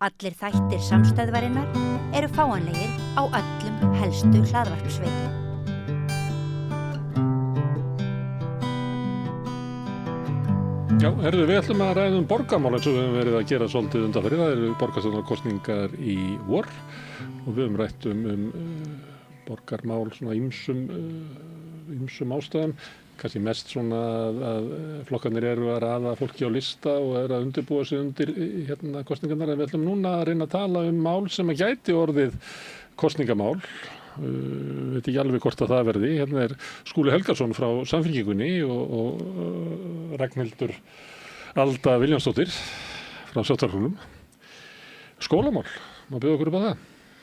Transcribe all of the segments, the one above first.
Allir þættir samstæðvarinnar eru fáanlegir á öllum helstu hlaðvarpsveitum. Já, við ætlum að ræða borgarmál eins og við höfum verið að gera svolítið undanfarið. Það eru borgarstjórnarkosningar í vor og við höfum rætt borgarmál svona ýmsum ástæðum. Kannski mest svona að flokkarnir eru að raða fólki á lista og eru að undirbúa sig undir kosningarnar. En við ætlum núna að reyna að tala mál sem að gæti orðið kosningamál. Veit ekki alveg hvort að það verði. Hérna Skúli Helgason frá Samfylkingunni og Ragnhildur Alda Viljánsdóttir frá Sjálfstæðisflokknum. Skólamál, má bjóða okkur upp á það.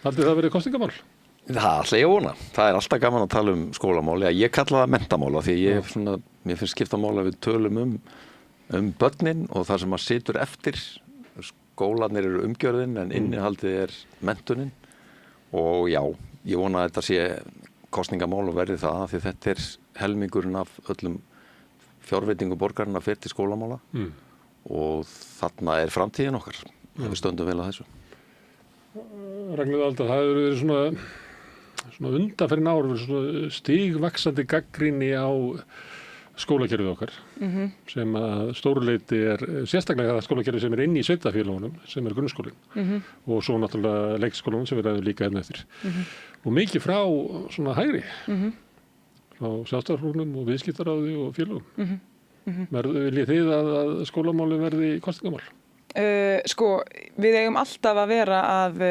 Haldið það verið kosningamál? Það ætla ég að vona. Það er alltaf gaman að tala skólamál. Ég kalla það menntamála því mér finnst skipta máli að við tölum börnin og það sem að situr eftir. Skólarnir eru umgjörðin en innihaldið menntunin og já, ég vona að þetta sé kosningamál og verði það því þetta helmingurinn af öllum fjárveitingu borgarna fyrir til skólamála og þarna framtíðin okkar. Við stöndum vel að þessu. Ragnhildur Alda, það hefur verið svona undanfarin ár stigvaxandi gagnrýni á skólakerfið okkar sem að stóruleyti sérstaklega það skólakerfið sem inni í sveitarfélögunum sem grunnskólinn og svo náttúrulega leikskólanum sem við ræðum líka eftir og mikið frá svona hægri frá Sjálfstæðisflokknum og viðskiptaráði og félögum. Viljið þið að skólamáli verði kosningamál? Við eigum alltaf að vera að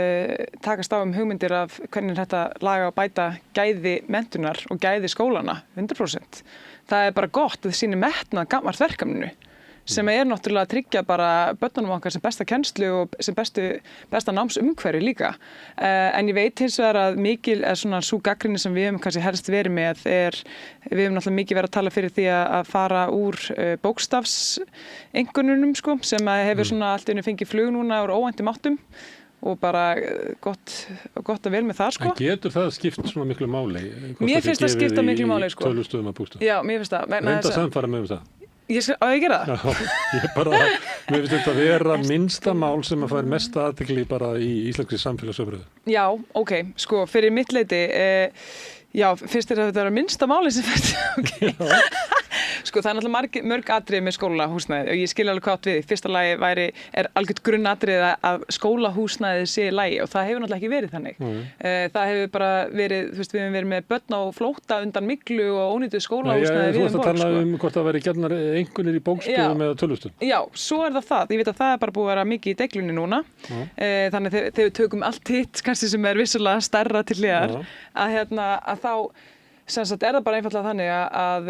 takast á hugmyndir af hvernig þetta laga og bæta gæði menntunar og gæði skólana 100%. Það bara gott að það sýni metnað gagnvart verkefninu sem náttúrulega að tryggja bara börnunum okkar sem besta kennslu og sem besta námsumhverfi líka. En ég veit hins vegar að mikil svona sú gagnrýni sem við höfum kannski helst verið með við höfum náttúrulega mikið verið að tala fyrir því að fara úr bókstafseinkunnunum sem að hefur svona allt einu fengið flug núna úr óvæntum áttum og bara gott að vel með það En getur það skipt svona miklu máli? Mér finnst það skipta miklu máli Tölustöðum að bústaf? Já, mér finnst það. Reynda að samfara með það? Á ég gera það? Já, mér finnst þetta að vera minnsta mál sem að fær mesta athygli bara í íslenskri samfélagsumræðu. Já, ok, fyrir mitt leyti, finnst þér að þetta vera minnsta máli sem fyrir, það náttúrulega mörg atriði með skólahúsnæði og ég skil alveg hvað átt við. Fyrsta lagi algjört grunnatriði að skólahúsnæði sé í lagi og það hefur náttúrulega ekki verið þannig. Það hefur bara verið, við höfum verið með börn á flótta undan myglu og ónýtuð skólahúsnæði við Þú ert að tala hvort það væri gjarnar einkunnir í bókstöfum eða tölustöfum. Já, svo það. Ég veit að það bara búið að vera mikið í deiglunni núna. Þannig þegar við tökum allt hitt, kannski sem vissulega stærra til hliðar, að þá það bara einfaldlega þannig að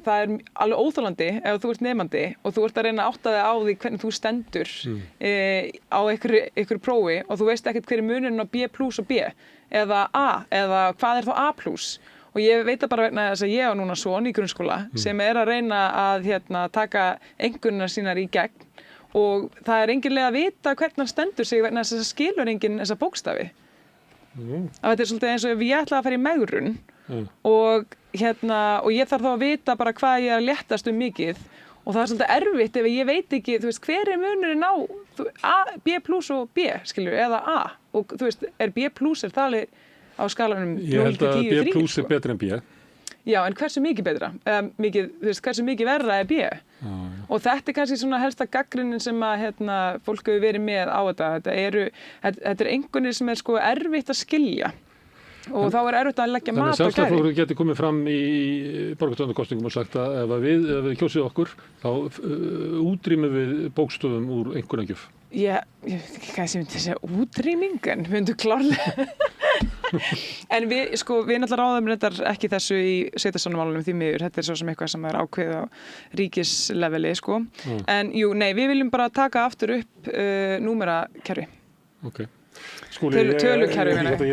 það alveg óþolandi ef þú ert nemandi og þú ert að reyna að átta þig á því hvernig þú stendur á einhverju prófi og þú veist ekkert hver munurinn á B+ og B eða A eða hvað þá A+. Og ég veit það bara vegna þess að ég á núna son í grunnskóla sem að reyna að taka einkunnirnar sínar í gegn og það engin leið að vita hvernig hann stendur sig vegna þess að skilur enginn þessa bókstafi. Að þetta svolítið eins og ef ég ætla að fara í megrun og ég þarf þá að vita bara hvað ég að léttast mikið og það svolítið erfitt ef ég veit ekki, hver munurinn á B+ og B, eða A og B+ það á skalanum 0 til 10, 3? Ég held að B+ betri en B. Já, en hversu mikið betra? Hversu mikið verra B? Og þetta kannski svona helsta gagnrýnin sem að fólk hefur verið með á þetta. Þetta einkunnir sem erfitt að skilja og þá erfitt að leggja mat á gæði. Þannig að Sjálfstæðisflokkurinn geti komið fram í borgarstjórnarkosningum og sagt að ef við kjósið okkur þá útrýmum við bókstöfum úr einkunnagjöf. Ég veit ekki hvað ég myndi segja útrýming en við myndum klárlega. En við náttúrulega ráðum reyndar ekki þessu í sveitarstjórnarmálunum því miður. Þetta svo sem eitthvað sem ákveðið á ríkisleveli En við viljum bara taka aftur upp númerakerfi. Okay. Skúli, ég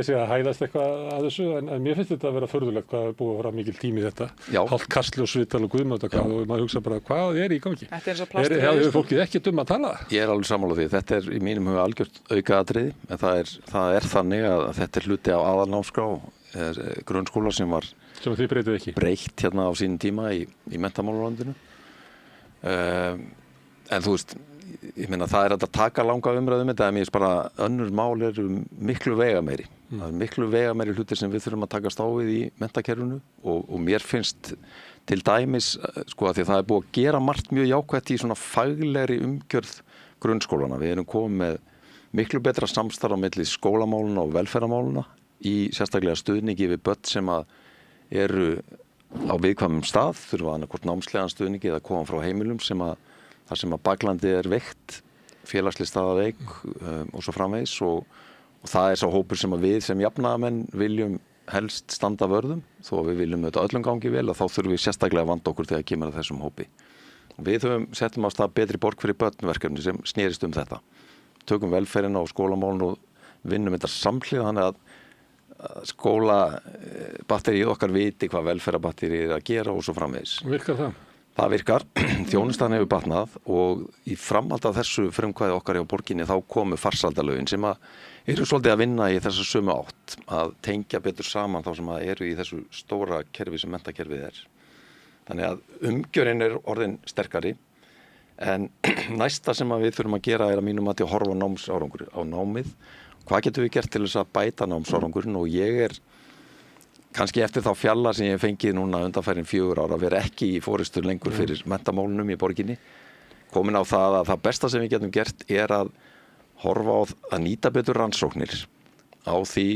sé að hæðast eitthvað að þessu en mér finnst þetta að vera furðulegt hvað er búið að vera mikil tími í þetta. Hálft Kastljós-viðtal og guðmáttakað og maður hugsa bara hvað í gangi? Þetta eins og plástur. Hefur fólkið ekki að tala? Ég alveg sammála því. Þetta í mínum huga algjört aukaatriði en það þannig að þetta hluti á aðalnámskrá grunnskóla sem var sem þið breytið ekki? Breytt á sínum tíma í menntamálaráðuneytinu. En þú veist ég meina það hægt að taka langa umræðum þetta, en mér finnst bara önnur mál eru miklu veigameiri. Það miklu veigameiri hlutir sem við þurfum að takast á við í menntakerfinu og mér finnst til dæmis, sko, að því það búið að gera margt mjög jákvætt í svona faglegri umgjörð grunnskólana. Við erum komið með miklu betra samstarf á milli skólamáluna og velferðarmáluna í sérstaklega stuðningi við börn sem að eru á viðkvæmum stað, þurfa annarkvort námslegan stuðningi eða koma frá heimilum þar sem að baklandið veikt, félagsleg staða veik og svo framvegis og það sá hópur sem að við sem jafnaðarmenn viljum helst standa vörðum, þó að við viljum þetta öllum gangi vel, að þá þurfum við sérstaklega að vanda okkur þegar kemur að þessum hópi. Við settum á stað betri borg fyrir börnverkefni sem snerist þetta. Tökum velferðina og skólamálun og vinnum þetta samhliða þannig að skólabatterið okkar viti hvað velferðarbatterið að gera og svo framvegis. Virkar það? Það virkar, þjónustan hefur batnað og í framhald af þessu frumkvæði okkar hjá borginni þá komu farsaldalögin sem eru svolítið að vinna í þessu sömu átt, að tengja betur saman þá sem eru í þessu stóra kerfi sem menntakerfið er. Þannig að umgjörinn orðin sterkari, en næsta sem við þurfum að gera að mínum að horfa námsárangur á námið. Hvað getum við gert til þess að bæta námsárangurinn og ég kannski eftir þá fjalla sem ég fengið núna undanfærin 4 ára að vera ekki í forystu lengur fyrir menntamálunum í borginni, komin á það að það besta sem við getum gert að horfa á að nýta betur rannsóknir á því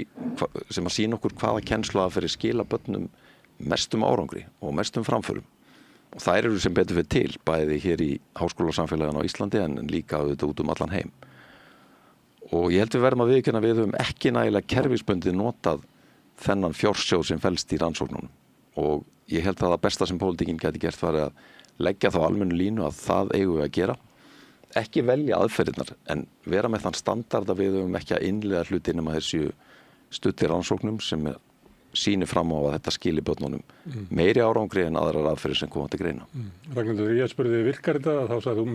sem að sýna okkur hvaða kennsluaðferðir skila börnum mestum árangri og mestum framförum. Og þær eru sem betur við til, bæði hér í háskólasamfélaginu á Íslandi en líka auðvitað út allan heim. Og ég held við verðum að viðurkenna við höfum ekki nægilega kerfisbundið notað þennan fjársjóð sem felst í rannsóknunum. Og ég held að það besta sem pólitíkin gæti gert var að leggja þá almennu línu að það eigum við að gera. Ekki velja aðferðirnar, en vera með þann standard að við höfum ekki að innleiða hluti nema þessu studdi rannsóknum sem sýnir fram á að þetta skili börnunum meiri árangri en aðrar aðferðir sem koma til greina. Ragnhildur, ég spurði virkar þetta, þá sagði þú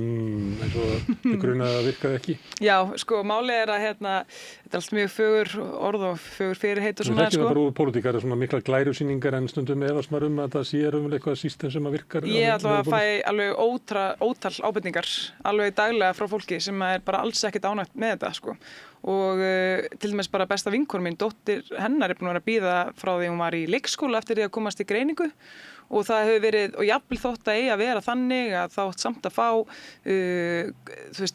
eins og grunaði að virkaði ekki. Já, sko, málið að þetta er allt mjög fögur orð og fögur fyrirheit og svona. Það er ekki það bara úr pólitíkar, svona mikla glærusýningar en stundum efast maður að það sé eitthvað system sem að virkar. Ég allavega fæ alveg ótal ábendingar alveg daglega frá fólki sem bara alls ekkert ánægt með þetta, sko. Og til dæmis bara besta vinkona mín, dóttir hennar búin að vera að bíða frá því hún var í leikskóla eftir því að komast í greiningu og það hefur verið, og jafnvel þótt að eiga að vera þannig að þátt samt að fá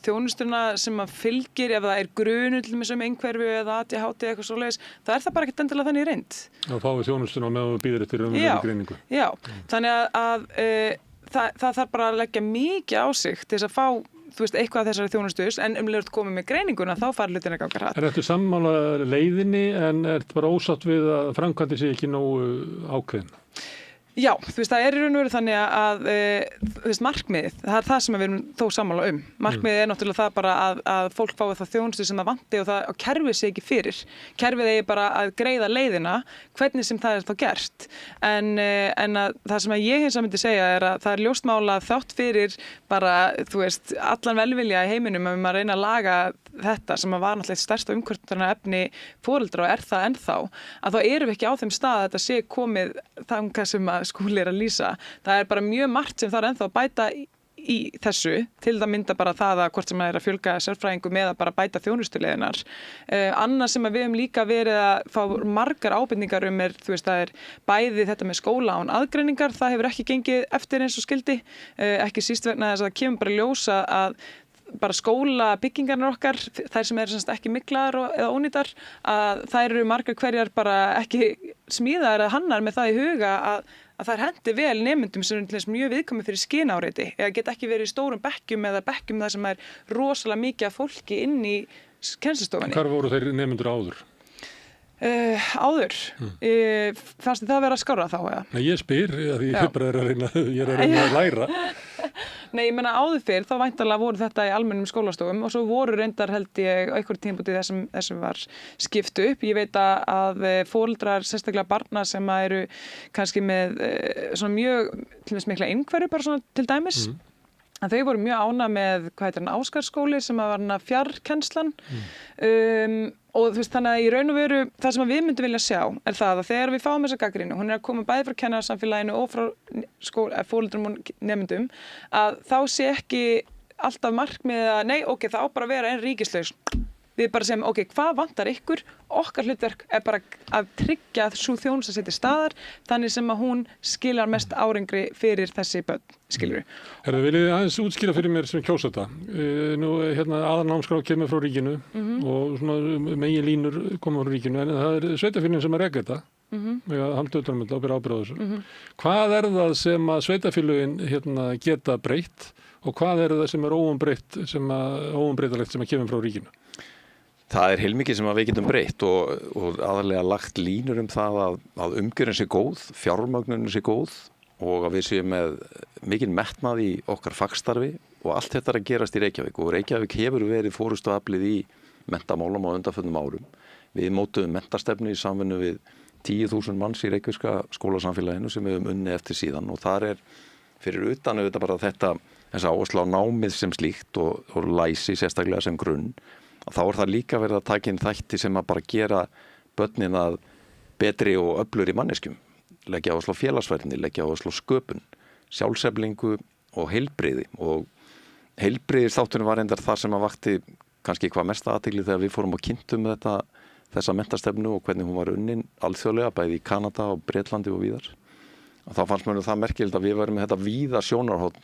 þjónustuna sem að fylgir ef það er grunur til dæmis einhverfu eða ADHD eitthvað svoleiðis, það er það bara ekkert endilega þannig reynd. Að fá þjónustuna meðan þú býður eftir greiningu. Já, þannig að það þarf bara að leggja mikið á sig til þess að fá eitthvað af þessari þjónustus, en leður komið með greininguna þá fara hlutin að ganga hratt. Ertu sammála leiðinni en ertu bara ósátt við að framkvæmdi sé ekki nógu ákveðin? Já, það er í raun og veru þannig að markmiðið, það er það sem við erum þó sammála Markmiðið er náttúrulega það bara að fólk fái það þjónustu sem það vanti og kerfið sé ekki fyrir. Kerfið eigi bara að greiða leiðina, hvernig sem það er þá gert. En það sem ég hins að myndi segja er að það er ljóst mála þátt fyrir bara, allan velvilja í heiminum að maður reyna að laga þetta sem var náttúrulega stærsta umhverfisefni foreldra og er það ennþá, að þá erum við ekki á þeim stað að þetta sé komið þangað sem að Skúli er að lýsa. Það er bara mjög margt sem það er ennþá að bæta í þessu, til það mynda bara það að hvort sem það er að fjölga sérfræðingum eða bara bæta þjónustuleiðinar. Annað sem við höfum líka verið að fá margar ábendingar það er bæði þetta með skóla án aðgreiningar, það hefur ekki gengið eftir eins og skildi, ekki síst vegna þess að það kemur bara ljósa að bara skólabyggingarnar okkar, þær sem eru ekki miklaðar eða ónýtar, að þær eru margar hverjar bara ekki smíðaðar eða hannar með það í huga að þær hendi vel nemendum sem eru mjög viðkomið fyrir skynáreiti eða geta ekki verið í stórum bekkjum eða bekkjum þar sem er rosalega mikið af fólki inn í kennslustofunni. Hvar voru þeir nemendur áður? Áður? Fannst þið það vera skárra þá? Nei, ég spyr, því ég er að reyna að læra. Nei, ég meina áður fyrr, þá væntanlega voru þetta í almennum skólastofum og svo voru reyndar held ég einhverjum tímabúti þessum var skipt upp. Ég veit að foreldrar, sérstaklega barna sem eru kannski með svona mjög til dæmis mikla einhverju bara svona til dæmis, að þau voru mjög ánægð með, Ásgarðsskóli sem var fjarkennslan og þannig að í raun og veru það sem við myndum vilja sjá er það að þegar við fáum þessa gagnrýni, hún er að koma bæði frá kennarasamfélaginu og frá foreldrum og nemendum, að þá sé ekki alltaf markmiðið að nei, ok, það á bara að vera einn ríkislaus. Við bara segjum, ok, hvað vantar ykkur? Okkar hlutverk bara að tryggja að sú þjónusta sé til staðar, þannig sem að hún skilar mest árangri fyrir þessi börn, skilur við. Viljið aðeins útskýra fyrir mér sem kjósata. Nú, aðalnámskrá kemur frá ríkinu og svona megin línur koma frá ríkinu, en það sveitarfélögin sem reka þetta. Halda utan um þetta og bera ábyrgð á þessu. Hvað það sem að sveitarfélögin geta breytt og hvað það sem óumbreytt, óumbreytanlegt sem að kemur frá ríkinu? Það heilmikið sem að við getum breytt og aðalega lagt línur það að umgjörðin sé góð, fjármögnunin sé góð og að við séum með mikinn metnað í okkar fagstarfi og allt þetta að gerast í Reykjavík og Reykjavík hefur verið forystuaflið í menntamálum á undanförnum árum. Við mótuðum menntastefnu í samvinnu við 10.000 manns í reykjavíska skólasamfélaginu sem við höfum unnið eftir síðan og þar fyrir utan auðvitað bara þessa áherslu á námið sem slíkt og læsi sérstaklega sem grunn. Þá það líka verið að taka inn þætti sem að bara gera börnin að betri og öflugri manneskjum. Leggja áherslu á félagsfærni, leggja áherslu á sköpun, sjálfseflingu og heilbrigði. Og heilbrigðisþátturinn var reyndar þar sem að vakti kannski hvað mesta athygli þegar við fórum og kynntum þessa menntastefnu og hvernig hún var unnin alþjóðlega, bæði í Kanada og Bretlandi og víðar. Og þá fannst mér það merkilegt að við varum með þetta víða sjónarhorn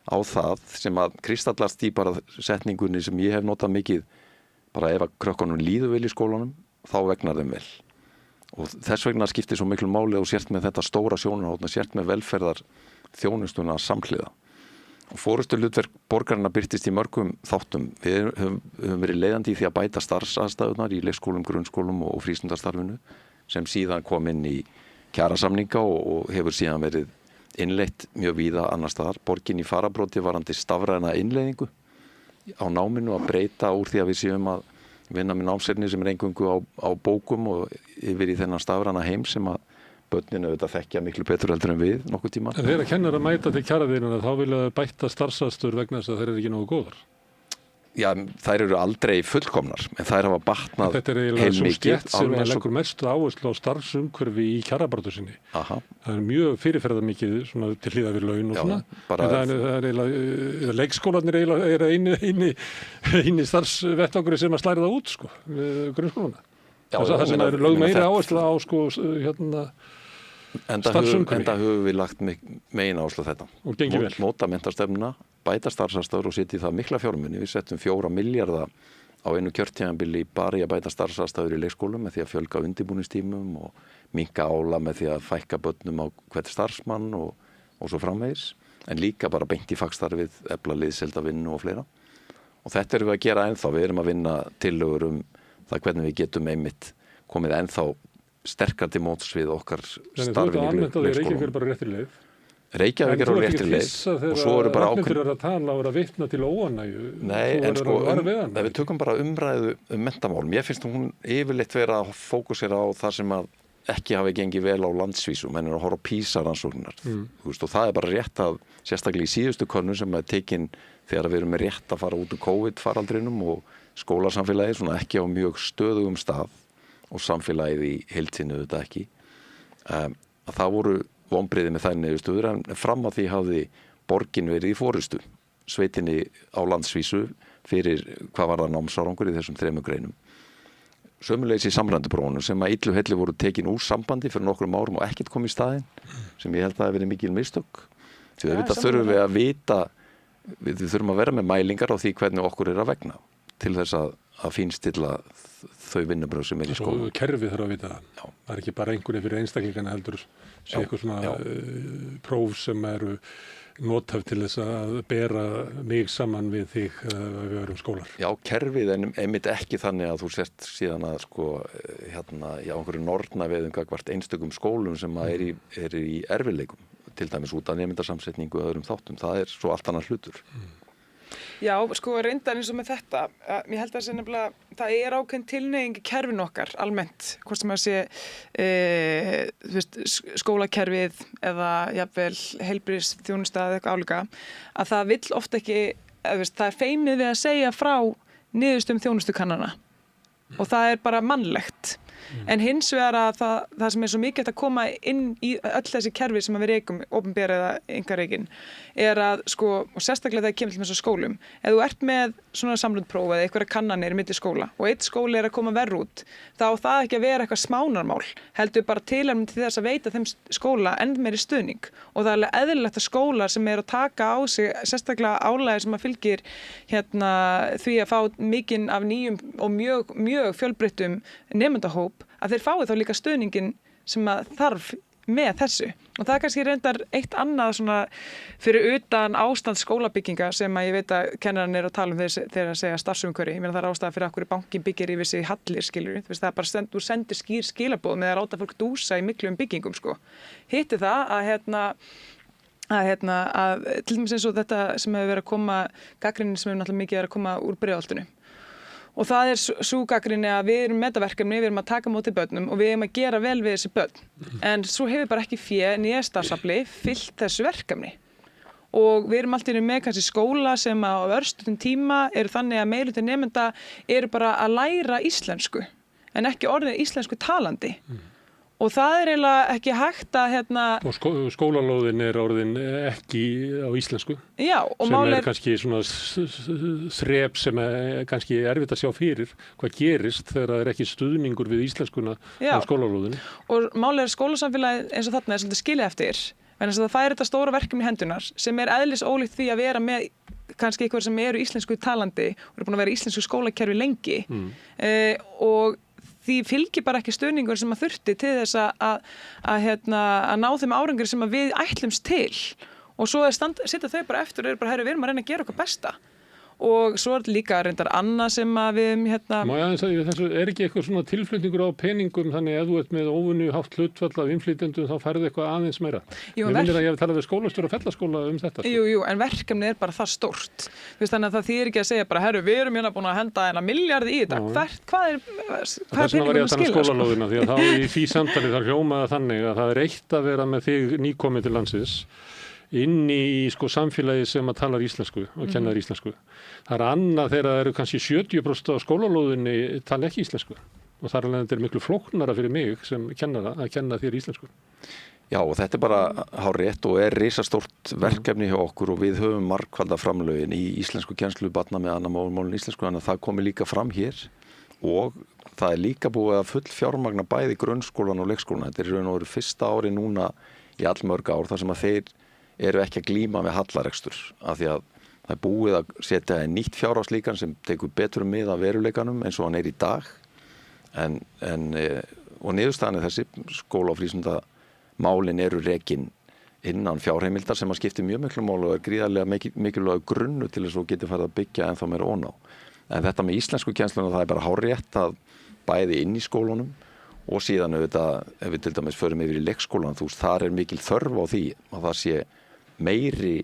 á það sem að kristallast í bara setningunni sem ég hef notað mikið bara ef að krökkunum líður vel í skólanum, þá vegnar þeim vel. Og þess vegna skiptir svo miklu máli og sért með þetta stóra sjónarhorn, sért með velferðar þjónustuna samhliða. Og forystuhlutverk borgarinnar birtist í mörgum þáttum. Við höfum verið leiðandi í því að bæta starfsaðstæðurnar í leikskólum, grunnskólum og frístundastarfinu sem síðan kom inn í kjarasamninga og hefur síðan verið innleitt mjög víða annar staðar. Borgin í fararbróti varandi stafræna innleiðingu á náminu að breyta úr því að við séum að vinna með námsefni sem eingöngu á bókum og yfir í þennan stafræna heim sem að börnin auðvitað þekkja miklu betur heldur en við nokkuð tíma. En þegar kennarar mæta til kjaraviðræðna þá vilja bætta starfsaðstöður vegna þess að þeir eru ekki nógu góðar. Já, þær eru aldrei fullkomnar, en þær hafa batnað heilmikið. Þetta eiginlega svo stétt sem leggur mestu áherslu á starfsumhverfi í kjarabaráttu sinni. Aha. Það mjög fyrirferðarmikið til hlýðar við laun og svona. En það eiginlega, leikskólarnir eru eini starfsvettvangur sem að slæra það út, sko, grunnskólana. Það sem eru lögð meiri áherslu á, sko, starfsumhverfi. Enda höfum við lagt megin áherslu á þetta. Og gengið vel. Móta menntastefnuna, bæta starfsaðstæður og setja í það mikla fjármuni. Við settum 4 milljarða á einu kjörtímabili bara í að bæta starfsaðstæður í leikskólum með því að fjölga undirbúningstímum og minnka ála með því að fækka börnum á hvert starfsmann og svo framvegis. En líka bara beint í fagstarfið, efla liðseldavinnu og fleira. Og þetta erum við að gera ennþá. Við erum að vinna tillögur það hvernig við getum einmitt komið ennþá sterkar til móts við okkar starfin í leikskólum. Reykjavík á réttri leið og svo eru bara ákveðin að tala og vera vitna til óánægju. Nei, en sko ef við tökum bara umræðu menntamál, mér finnst hún yfirleitt vera að fókusera á það sem að ekki hafi gengið vel á landsvísu, menn að horfa á PISA-rannsóknar. Og það bara rétt að sérstaklega í síðustu könnun sem er tekin þegar við erum með rétt að fara út úr COVID-faraldrinum og skólasamfélagið svona ekki á mjög stöðugum stað og samfélagið í heild sinni þetta ekki. Að það voru vonbrigði með þær niðurstöður en fram að því hafði borgin verið í forystu sveitinni á landsvísu fyrir hvað var það námsárangur í þessum 3 greinum. Sömuleiðis í samrænduprófunum sem að illu helli voru tekin úr sambandi fyrir nokkrum árum og ekkert kom í staðinn sem ég held að það verið mikil mistök. Því auðvitað þurfum við að vita, við þurfum að vera með mælingar á því hvernig okkur er að vegna til þess að fínstilla þau vinnubrögð sem er í skóla. Kerfið þarf að vita það. Það er ekki bara einhverju fyrir einstaklingana heldur sé eitthvað svona próf sem eru nothæf til þess að bera mig saman við þig við verum skólar. Já, kerfið en einmitt ekki þannig að þú sért síðan að sko einhverju nornaveðum gagvart einstökum skólum sem að er í erfiðleikum, til dæmis út af nemendasamsetningu og öðrum þáttum. Það er svo allt annað hlutur. Já, sko reyndar eins og með þetta, ég held að það er ákveðin tilhneiging í kerfinu okkar almennt, hvort sem að sé skólakerfið eða jafnvel heilbrigðisþjónusta eða eitthvað álíka, að það vill oft ekki, það er feimið við að segja frá niðurstöðum þjónustukannana og það er bara mannlegt. En hins vegar að það sem svo mikið að koma inn í öll þessi kerfi sem við rekum, opinber eða einkarekin, að sko, og sérstaklega þegar kemur til þessum skólum, ef þú ert með svona samröndpróf eða einhverja kannanir milli skóla og einn skóli að koma verr út, þá á það ekki að vera eitthvað smánarmál, heldur bara tilefni til þess að veita þeim skóla enn meiri stuðning. Og það er alveg eðlilegt að skólar sem að taka á sig sérstaklega álagið sem að fylgir því að fá mikinn af nýjum og mjög fjölbreyttum nemendahóp, að þeir fái þá líka stuðningin sem að þarf með þessu. Og það er kannski reyndar eitt annað svona fyrir utan ástand skólabygginga sem að ég veit að kennarinn að tala þegar að segja starfsumhverfi. Ég meina það er ástæða fyrir okkur bankin byggir yfir sig hallir, skilur. Það er bara þú sendir skýr skilaboð með að láta fólk dúsa í miklum byggingum, sko. Hitti það að til dæmis eins og þetta sem hefur verið að koma, gagnrýnin sem hefur náttúrulega mikið að koma úr Breiðholtinu. Og það er sú gagnrýni að við erum með þetta verkefni, við erum að taka á móti börnum og við erum að gera vel við þessi börn. En svo hefur bara ekki fé né starfsafli fyllt þessu verkefni. Og við erum alltaf með kannski skóla sem á örstuttum tíma eru þannig að meirihluti nemenda eru bara að læra íslensku en ekki orðið íslensku talandi. Og það er eiginlega ekki hægt að Og skólalóðin er orðin ekki á íslensku. Já, og sem kannski svona þrep sem kannski erfitt að sjá fyrir hvað gerist þegar það er ekki stuðningur við íslenskuna á skólalóðinu. Og málið skólasamfélagið eins og þarna er svolítið skilið eftir. En þess að það fær þetta stóra verkefni í hendunar sem er eðlis ólíkt því að vera með kannski eitthvað sem eru íslensku talandi og eru búin að vera í íslensku skólakerfi lengi. Og því fylgir bara ekki stuðningur sem að þurfti til þess að ná þeim árangur sem að við ætlumst til. Og svo sitja þau bara eftir og eru bara, við erum að reyna að gera okkar besta. Og svo er líka reyndar annað sem að við Má ég aðeins að þessu ekki eitthvað svona tilflutningur á peningum þannig ef þú ert með óvinnu hátt hlutfall af innflytjendum þá færðu eitthvað aðeins meira. Ég minnir að ég hef talað við skólastjóra Fellaskóla þetta. Jú, en verkefnið er bara það stórt. Þannig að það þýðir ekki að segja bara, við erum búin að henda milljarði í þetta. Hvað er peningum að skila? Skólalóðina, því að þá í því samtali þar hljómaði þannig að það er eitt að vera með þig nýkomið til landsins inn í samfélagi sem að talar íslensku og kennar íslensku. Það er annað þegar það eru kannski 70% á skólalóðinni tala ekki íslensku og þar alveg þetta er miklu flóknara fyrir mig sem kennara að kenna þér íslensku. Já, og þetta er bara hárrétt og er risastórt verkefni hjá okkur og við höfum margfalda framlögin í íslensku kennslu barna með annað málin íslensku, þannig að það komi líka fram hér og það er líka búið að full fjármagna bæði grunnskólan og leikskólan. Þetta er í raun og veru fyrsta ári núna í allmörg ár þar sem að þeir eru ekki að glíma með hallarekstur af því að það er búið að setja nýtt fjárhagslíkan sem tekur betur mið af veruleikanum eins og hann er í dag og niðurstaðan er þessi skóla- og frístundamálin eru rekin innan fjárheimildar sem að skipti mjög miklu máli og er gríðarlega mikilvægur grunnu til þess að þú getur farið að byggja ennþá meira ofan á. En þetta með íslensku kennsluna það er bara hárrétt að bæði inn í skólunum og síðan auðvitað ef við til dæmis förum yfir í leikskólan þar er mikil þörf á því að það sé meiri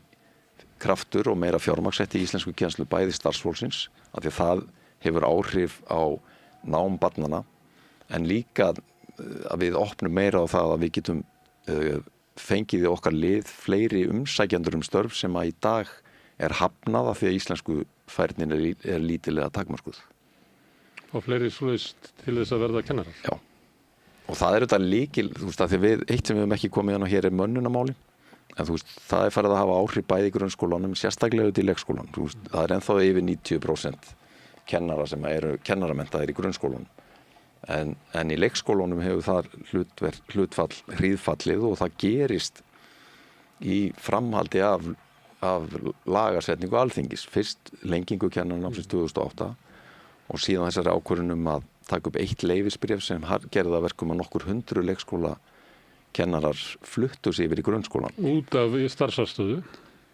kraftur og meira fjármagnsett í íslensku kennslu bæði starfsfólksins af því að það hefur áhrif á nám barnanna en líka að við opnum meira á það að við getum fengið í okkar lið fleiri umsækjendur störf sem að í dag er hafnað af því að íslensku færnin er lítilega takmörkuð. Og fleiri svoleiðis til þess að verða kennarar. Já. Og það er þetta líkil, að því eitt sem við höfum ekki komið inn á hér er mönnunarmáli. En það er farið að hafa áhrif bæði í grunnskólanum, sérstaklega út í leikskólan. Það er ennþá yfir 90% kennara sem eru kennaramenntaðir í grunnskólanum. En í leikskólanum hefur það hlutfall hríðfallið og það gerist í framhaldi af lagasetningu Alþingis. Fyrst lengingu kennaranámsins 2008 og síðan þessari ákvörðun að taka upp 1 leyfisbréf sem gerði það verkum að nokkur 100 leikskóla kennarar fluttu sig yfir í grunnskólan. Út af starfsaðstöðu.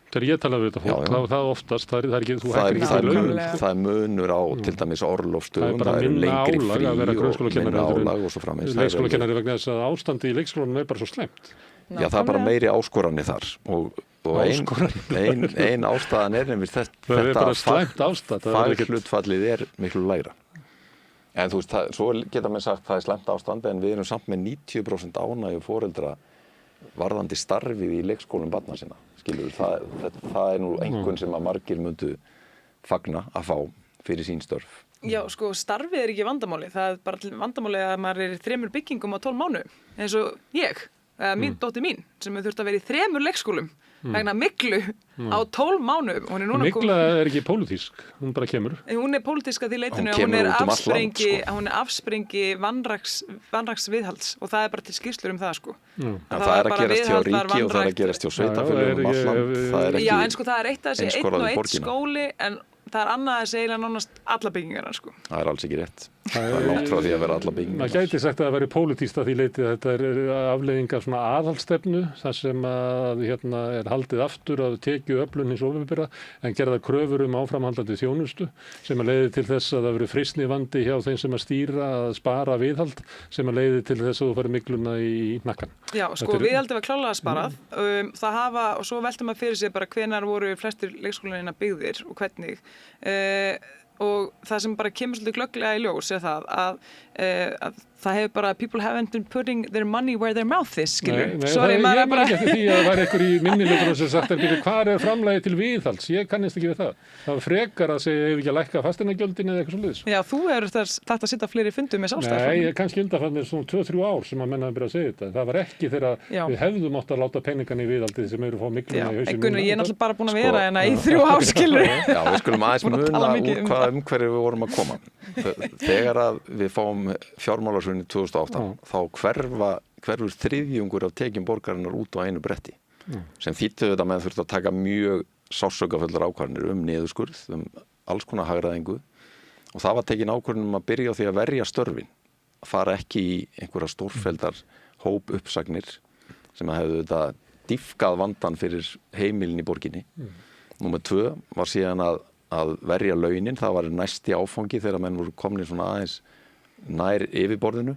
Þegar ég tala við þetta fólk, þá það oftast, það er ekki, þú hættir ekki laun. Það er munur á til dæmis orlofsstöðum, það er lengri frí og minna álag og svo framvegis. Leikskólakennari vegna þess að ástandi í leikskólanum er bara svo slæmt. Já, það er bara meiri áskoranir þar og ein ástæðan er nefnir þetta faghlutfallið er miklu lægra. En svo geta mér sagt það er slæmt ástand en við erum samt með 90% ánægju foreldra varðandi starfið í leikskólum barna sinna. Skilur, það er nú einhvern sem að margir myndu fagna að fá fyrir sín störf. Já, sko, starfið ekki vandamáli. Það bara vandamáli að maður í 3 byggingum á 12 mánuðum, eins og ég, dóttir mín, sem þurft að vera í 3 leikskólum vegna myglu á 12 mánuðum. Mygla ekki pólitísk, hún bara kemur. Hún pólitísk að því leitinu að hún afsprengi vanraks viðhalds og það bara til skýrslur það, sko. Það að gerast hjá ríki og það að gerast hjá sveitafélögum alland, það ekki Já, en sko, það eitt að segja 1 og 1 skóli, en það annað að segja nánast alla byggingarna, sko. Það alls ekki rétt. Það langt frá því að vera alla byggingar. Það gæti sagt að það veri pólitískt að því leiti að þetta afleiðing af svona aðhaldsstefnu, þar sem að haldið aftur að tekju öflun hins opinbera, en gerða kröfur áframhaldandi þjónustu, sem að leiði til þess að það veri freistnivandi hjá þeim sem að stýra að spara viðhald, sem að leiði til þess að þú fari mygluna í hnakkan. Já, sko, viðhaldið var klárlega sparað. Og svo veltum að fyrir sig bara hvenær voru flestir leikskólanina byggðir og hvernig. Og það sem bara kemur svolítið glögglega í ljós það að það hefur bara people haven't been putting their money where their mouth is, skilur. Nei, ég man ekki eftir því að það var einhver í minnilegur sem sagt hvað framlagið til viðhalds, ég kannist ekki við það. Það var frekar að segja ef ekki að lækka fasteignagjöldin eða eitthvað svoleiðis. Já, þú hefur þetta að sitja fleiri fundum með Sjálfstæðisflokknum. Nei, kannski undanfarnir svona 2-3 ár sem að menn hafa byrjað að segja þetta. Það var ekki þegar við hefðum átt að láta peningana í viðhaldið sem eru að fá mikluna í hausinn. Gunnar, ég er náttúrulega bara búin að vera hérna í 3 ár, skilur. Já, við skulum aðeins muna úr hvaða umhverfi við vorum að koma. Þegar að við fáum fjármálahrunið 2008, þá hverfur 3/4 af tekjum borgarinnar út á einu bretti, sem þýddi þetta menn þurfti að taka mjög sársaukafullar ákvarðanir niðurskurð, alls konar hagræðingu, og það var tekin ákvörðun að byrja á því að verja störfin, að fara ekki í einhverja stórfelldar hópuppsagnir sem að hefðu þetta dýpkað vandan fyrir heimilin í borginni. Númer 2 var síðan að verja launin, það var næsti áfangi þegar menn voru komnir svona aðeins nær yfirborðinu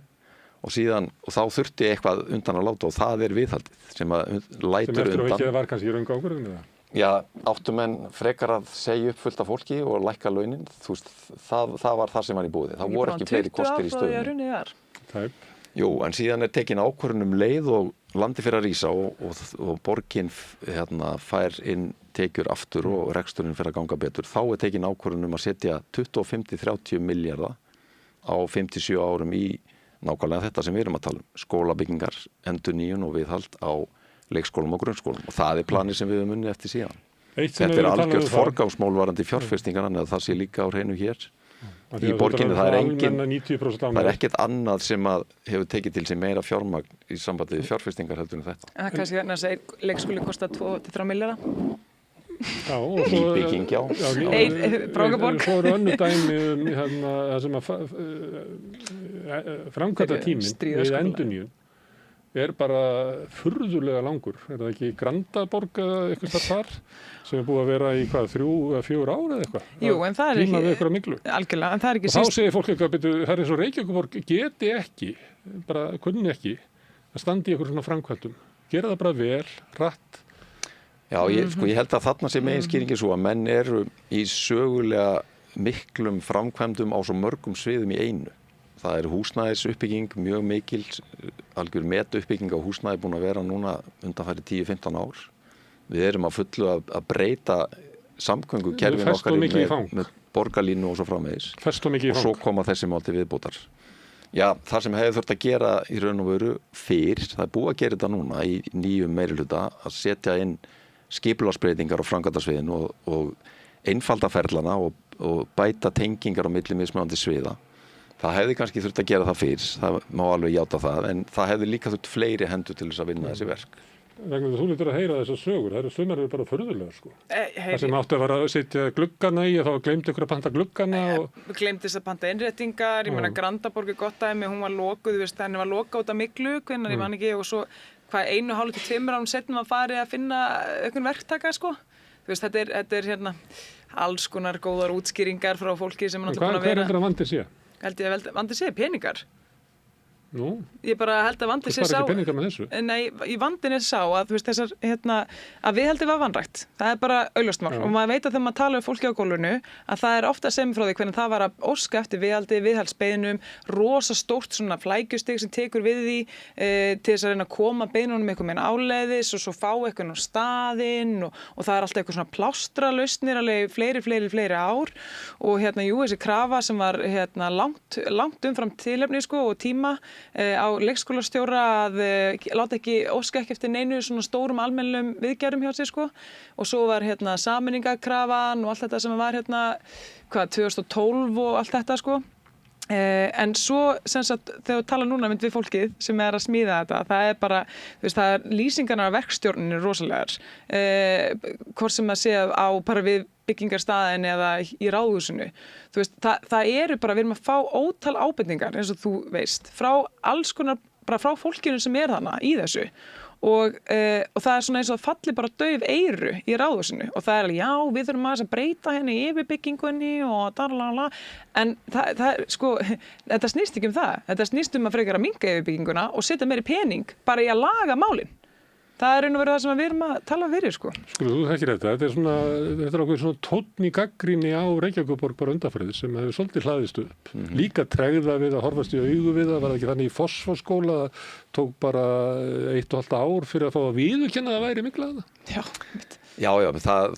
og þá þurfti eitthvað undan að láta og það viðhaldið sem að lætur undan. Sem eftir og ekki var kannski röng ákvörðun eða? Já, áttu menn frekar að segja upp fullt af fólki og lækka launin, þú veist, það var það sem var í búið. Það voru ekki fleiri kostir í stöðunni. Jú, en síðan tekin ákvörðun leið og landi fyrir að rísa og borgin fær inn tekjur aftur og reksturinn fyrir að ganga betur. Þá tekin ákvörðun að setja 25-30 milljarða á 57 árum í nákvæmlega þetta sem við erum að tala skólabyggingar, endurnýjun og viðhald á leikskólum og grunnskólum og það planið sem við höfum unnið eftir síðan. Þetta algjört forgangsmál varðandi fjárfestingar en það sé líka á hreinu hér í borginni. Það ekkert annað sem að hefur tekið til sig meira fjármagn í sambandi við fjárfestingar heldur en þetta. Það kannski hérna að segja leikskóli kostar 2-3 milljarða. Já, og svo bygging, Brókaborg. Svo eru önnur dæmi það sem að framkvæmda tíminn við endurnýjun bara furðulega langur. Það ekki Grandaborg eða eitthvað þar sem búið að vera í 3-4 ár eða eitthvað? Jú, en það ekki. Tíma við eitthvað miklu. Algjörlega, en það ekki og þá segir fólk eitthvað, það eins og Reykjavíkurborg geti ekki, bara kunni ekki að standa í eitthvað svona framkvæmdum. Gera það bara vel, hratt. Já, ég held að þarna sé meginskýringin svo að menn eru í sögulega miklum framkvæmdum á svo mörgum sviðum í einu. Það húsnæðisuppbygging mjög mikil, algjör metuppbygging á húsnæði búin að vera núna undanfæri 10-15 ár. Við erum að fullu að breyta samgöngukerfin okkar með borgarlínu og svo framvegis. Og svo koma þessi mál til viðbótar. Já, það sem hefur þurft að gera í raun og veru fyrr, það búið að gera þetta núna í nýjum meirihluta að setja inn skipulagsbreytingar á framkvæmdasviðinu og einfalda ferlana og bæta tengingar á milli mismunandi sviða. Það hefði kannski þurft að gera það fyrr, það má alveg játa það, en það hefði líka þurft fleiri hendur til þess að vinna þessi verk. Vegna þú lítur að heyra þessar sögur, sumar eru bara furðulega sko. Það sem átti að vera að setja gluggana í og þá gleymdi ykkur að panta gluggana. Gleymdist að panta innréttingar, ég meina Grandaborg gott dæmi, hún var lokuð, henni var lokað út af myglu, hvenær ég man ekki og svo 1,5-2 árum setnum að fari að finna einhvern verktaka sko. Þú veist, þetta er hérna alls konar góðar útskýringar frá fólki sem náttúrulega búin að vera. Hvað er þetta að vandi sé? Held ég að vandi sé peningar. Nú, Ég bara held að vandinn sé þú sá... spara ekki peninga með þessu. Nei, í vandinn er sá að, þú veist, þessar, að viðhaldið var vanrækt. Það er bara augljóst mál. Og maður veit að þegar maður talar um fólki á gólfinu, að það er ofta sem frá því hvernig það var að óska eftir viðhaldi, viðhaldsbeiðnum, rosa stórt svona flækjustig sem tekur við því til þess að reyna að koma beiðnunum eitthvað með áleiðis og svo fá eitthvað á staðinn og það er alltaf eitthvað svona plástralausnir alveg fleiri ár og jú, þessi krafa sem var langt umfram tilefni sko, og tíma á leikskólastjóra að láta ekki óska ekki eftir neinu svona stórum almennum viðgerðum hjá sér sko og svo var sameiningakrafan og allt þetta sem var 2012 og allt þetta sko en svo sem sagt þegar þú tala núna við fólkið sem er að smíða þetta það er bara, þú veist, það er lýsingarnar af verkstjórninni rosalegar hvort sem að sé á bara við byggingarstaðin eða í ráðhúsinu þú veist, það eru bara, við erum að fá ótal ábendingar eins og þú veist frá alls konar, bara frá fólkinu sem er þarna í þessu og það er svona eins og falli bara dauf eyru í ráðhúsinu og það er alveg, já, við þurfum að breyta henni í yfirbyggingunni og darlalala en það sko, þetta snýst ekki um það þetta snýst um að frekar að minnka yfirbygginguna og setja meiri pening bara í að laga málin það er það sem við erum að tala fyrir sko. Sko, þú þekkir þetta er okkur svona tónn í gagnrýni á Reykjavíkurborg bara undanfarið sem hefur svolítið hlaðist upp. Líka tregða við að horfast í augu við það, var ekki þannig í Fossvogsskóla tók bara 1,5 ár fyrir að fá að viðurkenna að það væri myglaða. Já,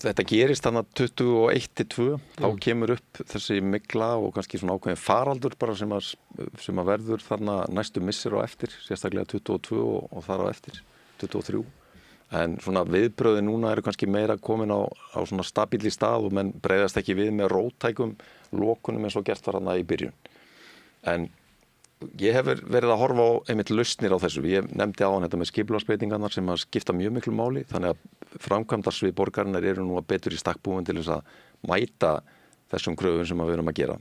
þetta gerist þannig 21-2, þá kemur upp þessi mygla og kannski svona ákveðin faraldur bara sem að verður þarna næstu missir á eftir, sérstaklega 22 og þar á eftir. 23. En svona viðbröði núna eru kannski meira komin á svona stabíli stað og menn bregðast ekki við með róttækum lokunum eins og gert var þarna í byrjun. En ég hef verið að horfa á einmitt lausnir á þessu. Ég nefndi á hann þetta með skipulagsbreytingarnar sem að skipta mjög miklu máli. Þannig að framkvæmdarsvið borgarinnar eru nú að betur í stakk búin til þess að mæta þessum kröfum sem við erum að gera.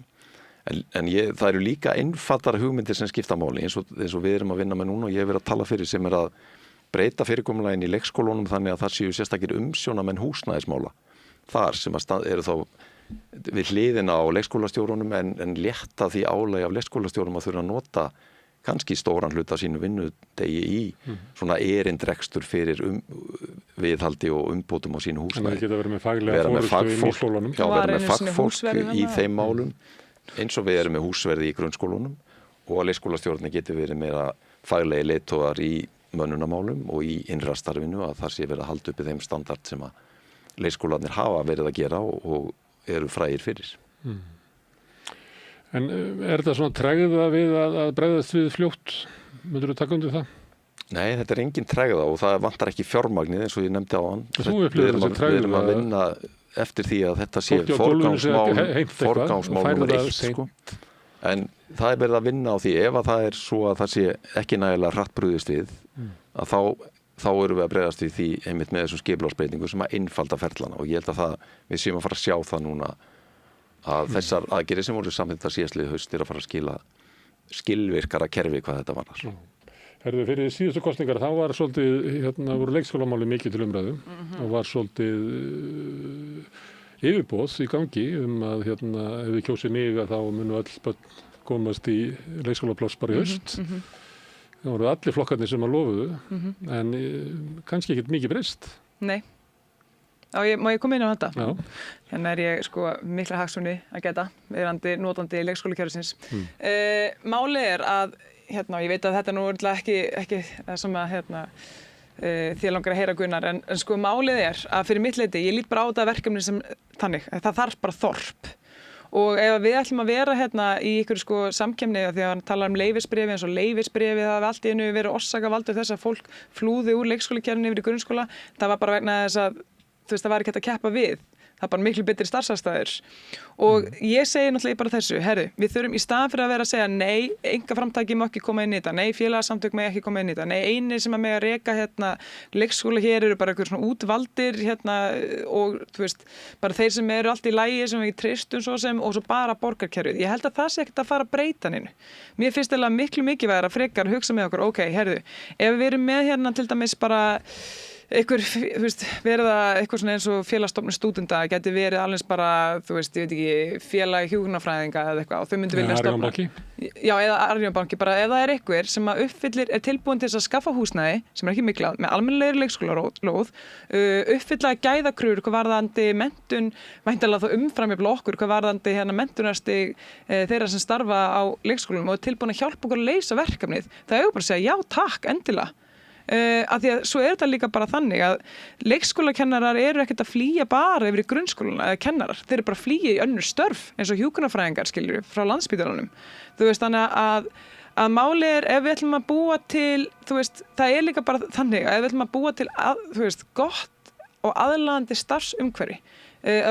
En það eru líka einfaldar hugmyndir sem skipta máli eins og við erum að vinna með núna og ég hef verið að tala fyrir sem er að breyta fyrirkomulaginn í leikskólunum þannig að það séu sérstakir umsjónamenn húsnæðismála þar sem eru þá við hliðina á leikskólastjórunum en létta því álagi af leikskólastjórunum að þurfa að nota kannski stóran hluta sínu vinnudegi í svona erindrekstur fyrir viðhaldi og umbótum á sínu húsnæði. Það geta verið með faglega fórustu í skólunum. Já, verið með fagfólk í þeim málum eins og við erum með húsverði í grunnskólunum og að leikskólastjórunni geti verið meira faglegi leiðtogar í mönnunamálum og í innrastarfinu að það sé verið að halda uppi þeim standard sem að leikskólarnir hafa verið að gera og eru frægir fyrir. En er þetta svona tregða við að bregðast við fljótt? Myndirðu taka undir það? Nei, þetta er engin tregða og það vantar ekki fjármagnið eins og ég nefndi á hann. Við erum að vinna eftir því að þetta sé forgangsmál nummer 1 sko. En það er verið að vinna á því ef að það er svo að það sé ekki nægilega hratt brugðist við að þá erum við að bregðast við því einmitt með þessum skipulagsbreytingum sem að einfalda ferlana og ég held að við séum að fara að sjá það núna að þessar aðgerðir sem voru samþykktar síðastlið haust er að fara að skila skilvirkara kerfi hvað þetta varðar. Herðu, fyrir síðustu kosningar þá var svolítið, voru leikskólamáli mikið til umræðu og var svolítið yfirboð í gangi að ef við kjósið mig þá munu öll börn komast í leikskólapláss bara í haust. Það voru allir flokkarnir sem að lofuðu en kannski ekkert mikið breyst. Nei. Má ég koma inn á þetta? Já. Hérna er ég sko mikla hagsmuni að geta verandi notandi leikskólakerfisins. Málið er að ég veit að þetta nú er ekki það sem að þér langar að heyra Gunnar en sko málið er að fyrir mitt leyti ég lít bara á þetta verkefni sem þannig það þarf bara þorp og ef við ætlum að vera í ykkur sko samkeppni því að hann talar leyfisbréfi eins og leyfisbréfi það hafi allt í einu verið orsakavaldur þess að fólk flúði úr leikskólakerfinu yfir í grunnskóla það var bara vegna þess að það var ekki hægt að keppa við það er bara miklu betri starfsaðstæður og ég segi náttúrulega bara þessu, við þurfum í staðan fyrir að vera að segja nei, einkaframtaki má ekki koma inn í þetta, nei, félagasamtök má ekki koma inn í þetta, nei, eini sem að með að reka leikskóla hér eru bara einhver svona útvaldir og þú veist, bara þeir sem eru allt í lagi sem við treystum svo sem og svo bara borgarkerfið. Ég held að það sé ekkert að fara að breyta neinu. Mér finnst það miklu mikilvægara frekar hugsa með okkur, ef við erum með til dæmis bara eitthvað svona eins og félagsstofnun stúdenta gæti verið alveg bara, ég veit ekki, félag hjúkrunarfræðinga eða eitthvað og þau myndu vilja stofna. Já, eða Arion banki, bara ef það einhver sem er tilbúin til þess að skaffa húsnæði, sem ekki miklað, með almennilegri leikskólalóð, uppfylla gæðakröfur, hvað varðandi menntun, væntanlega þá umframjafla okkur, hvað varðandi menntunarstig þeirra sem starfa á leikskólum og tilbúin að hjálpa okkur að leysa verkefnið. Það er bara að segja, já, takk, endilega. Af því að svo þetta líka bara þannig að leikskólakennarar eru ekkert að flýja bara yfir í grunnskóluna eða kennarar, þeir eru bara að flýja í önnur störf eins og hjúkrunarfræðingar skilur frá Landspítalanum. Þannig að máli ef við ætlum að búa til, það er líka bara þannig að ef við ætlum að búa til gott og aðlaðandi starfsumhverfi,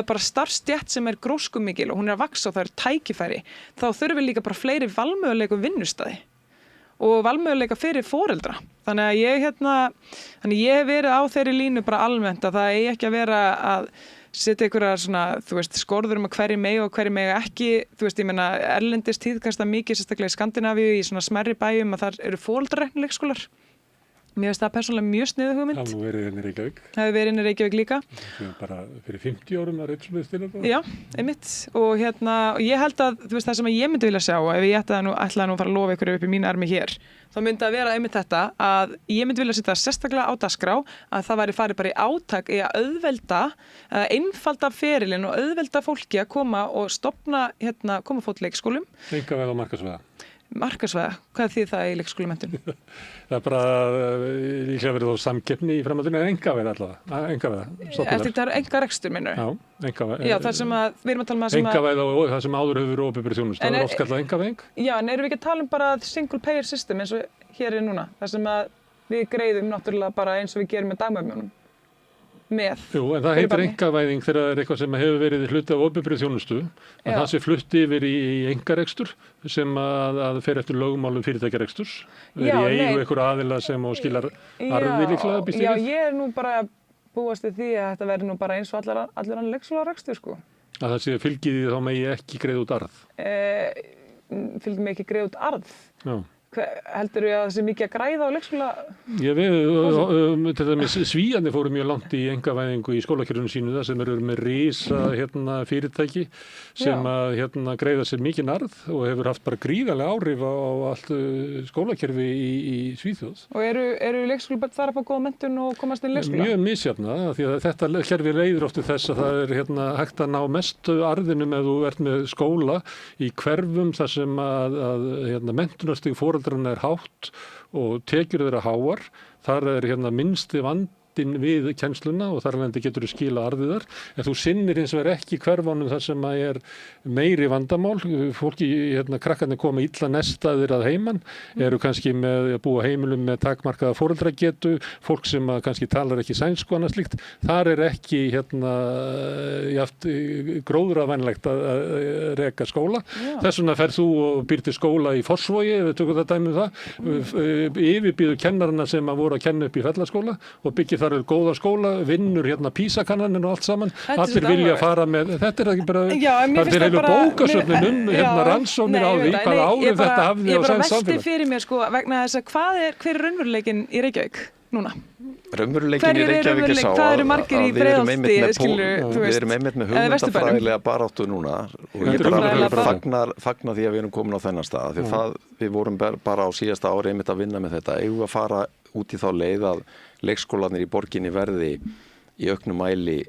bara starfstétt sem er gróskumikil og hún er að vaxa og það er tækifæri, þá þurfum við líka bara fleiri valmöguleikum vinnustæði og valmöguleika fyrir foreldra. Þannig að ég hef verið á þeirri línu bara almennt að það eigi ekki að vera að setja einhverjar svona, skorður að hverju megi og hverju megi ekki. Ég meina, erlendis tíðkast það mikið, sérstaklega í Skandinavíu, í svona smærri bæjum að þar eru foreldrareknu leikskólar. Mér finnst það persónulega mjög sniðug hugmynd. Það hefur verið inn í Reykjavík. Það hefur verið inn í Reykjavík líka. Bara fyrir 50 árum að reynsluðist til þetta. Já, einmitt. Og ég held að það sem ég myndi vilja sjá, ef ég ætlaði nú að fara að lofa ykkur upp í mín armi hér, þá myndi að vera einmitt þetta að ég myndi vilja setja sérstaklega á dagskrá að það væri farið bara í átak í að auðvelda, einfalda ferilinn og auðvelda fólki að koma og stofna, koma fót leikskólum. Einkaveg og markaðsvæða. Markaðsvæða, hvað þýðir það í leikskólamenntun? Það er bara líklega verið þá samkeppni í framhaldinu en engaveið allavega, engaveið. Þetta er engarekstur, minnur? Já, engaveið. Já, það sem að, við erum að tala um það sem að... Engaveið og það sem áður hefur verið opinber þjónusta, það er oft kallað engaveið. Já, en erum við ekki að tala um bara single payer system eins og hér er núna? Það sem að við greiðum náttúrulega bara eins og við gerum með dagmömmjunum. Jú, en það heitir einkavæðing þegar það er eitthvað sem hefur verið hluti af opinberri þjónustu, að það sé flutt yfir í einkarekstur sem að fer eftir lögmálum fyrirtækjareksturs, í eigu einhver aðila sem og skilar arði líklega, býst ég við? Já, ég er nú bara búast við því að þetta verður nú bara eins og allir annar leikskólarekstur, sko. Að það sé fylgið þá megi ekki greiða út arð? Fylgið megi ekki greiða út arð? Já. Heldur við að það sé mikið að græða á leikskóla? Já, til dæmis Svíarnir fóru mjög langt í einkavæðingu í skólakerfinu sínu það sem eru með risa fyrirtæki sem að greiða sér mikinn arð og hefur haft bara gríðarlega áhrif á allt skólakerfi í Svíþjóð. Og eru leikskólabörn þar að fá góða menntun og komast inn í leikskóla? Mjög misjafna, því að þetta kerfi leiðir oft til þess að það er hægt að ná mestu arðinum ef þú ert með skóla í hverfum þar sem að menntunarstig foreldranna er hátt og tekjur þeirra háar, þar er minnsti vandinn við kennsluna og þar alveg getur þú skila arðiðar, en þú sinnir hins vegar ekki hverfunum þar sem að er meiri vandamál, fólki, krakkarnir koma illa nestaðir að heiman, eru kannski með að búa heimilum með takmarkaða foreldragetu, fólk sem að kannski talar ekki sænsku annað slíkt, þar er ekki gróðravænlegt að reka skóla. Þess vegna ferð þú og býr til skóla í Fossvogi, ef við tökum það dæmi um það, yfirbýður kennarana sem að voru að kenna upp í Fellaskóla og byggir þar er góða skóla, vinnur PISA-kannaninn og allt saman, allir vilja fara með, þetta er ekki bara, það er heilu bókasöfnin rannsóknir á því, hvaða áhrif þetta hafði á sæns samfélag. Ég bara velti fyrir mér vegna þess að hver er raunveruleikinn í Reykjavík núna? Raunveruleikinn í Reykjavík er sá að við erum einmitt með hugmyndafræðilega baráttu núna og ég bara fagna því að við erum komin á þennan stað, því við vorum bara á síðasta ári einmitt að vinna með þetta, eigum að fara út í þá leið að leikskólarnir í borginni verði í auknum mæli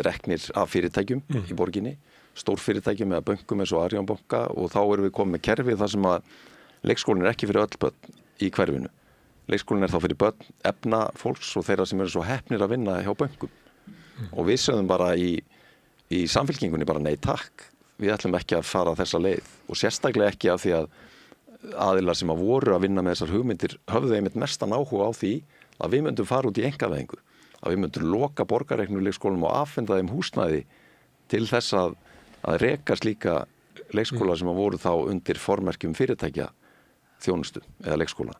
reknir af fyrirtækjum í borginni, stórfyrirtækjum eða bönkum eins og Arion banka og þá erum við komið með kerfi þar sem að leikskólinn er ekki fyrir öll börn í hverfinu. Leikskólinn er þá fyrir börn efna fólks og þeirra sem eru svo heppnir að vinna hjá bönkum. Og við sögðum bara í samfylkingunni bara nei takk, við ætlum ekki að fara þessa leið og sérstaklega ekki af því að aðilar sem að voru að vinna með þessar hugmyndir höfðu einmitt mestan áhuga á því að við myndum fara út í einkavæðingu, að við myndum loka borgarreknu leikskólum og affenda þeim húsnæði til þess að reka slíka leikskóla sem að voru þá undir formerkjum fyrirtækja þjónustu eða leikskóla.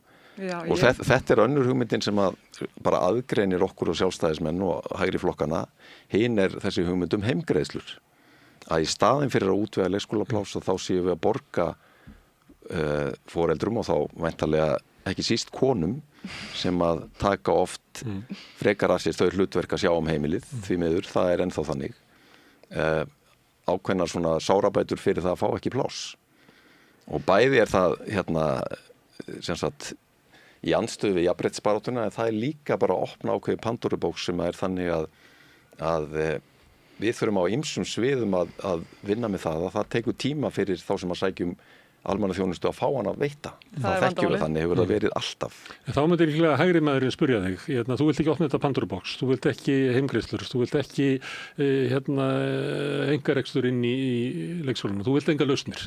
Og þetta er önnur hugmyndin sem að bara aðgreinir okkur og sjálfstæðismenn og hægri flokkana, hinn er þessi hugmynd heimgreiðslur. Að í staðin fyrir að útvega leikskólapláss þá séum við að borga foreldrum og þá væntanlega ekki síst konum sem að taka oft veitt frekar að sér þau hlutverk að sjá heimilið, því miður, það ennþá þannig. Ákveðnar svona sárabætur fyrir það að fá ekki pláss. Og bæði það sem sagt í andstöðu við jafnréttisbaráttuna, en það líka bara að opna ákveði Pandorubóks sem þannig að við þurfum á ýmsum sviðum að vinna með það, að það tekur tíma fyrir þá sem að sækjum almannaþjónustu að fá hann að veita. Það þekkjum við þannig, hefur það verið alltaf. Þá myndir líklega hægri maðurinn spyrja þig, þú vilt ekki opna þetta Pandorubóks, þú vilt ekki heimgreiðslur, þú vilt ekki einkarekstur inn í leikskólanu, þú vilt enga lausnir.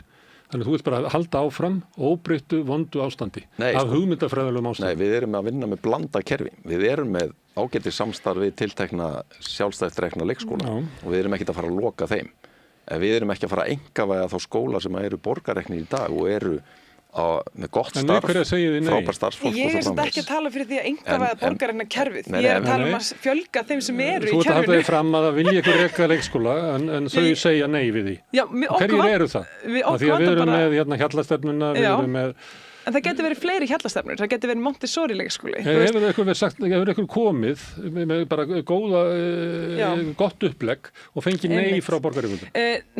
Þannig þú vilt bara halda áfram óbreyttu vondu ástandi, af hugmyndafræðilegum ástandi. Nei, við erum að vinna með blanda kerfi. Við erum með ágætis samstarf við tiltekna sjálfstætt rekna leikskóla og við erum ekkert að fara að loka þeim. Við erum ekki að fara að einkavæða þá skóla sem eru borgarreknir í dag og eru með gott starf, frábær starfsfólk. Ég er samt ekki að tala fyrir því að einkavæða borgarrekna kerfið. Ég er að tala að fjölga þeim sem eru í kerfinu. Þú ert að halda þig fram að það vilja ykkur reka leikskóla en þau segja nei við því. Hverjir eru það? Því að við erum með hjallastefnuna, við erum með... En það getur verið fleiri hjallastefnur, það getur verið Montessori leikskóli. Hefur eitthvað komið með bara gott upplegg og fengið nei frá borgaryfirvöldum?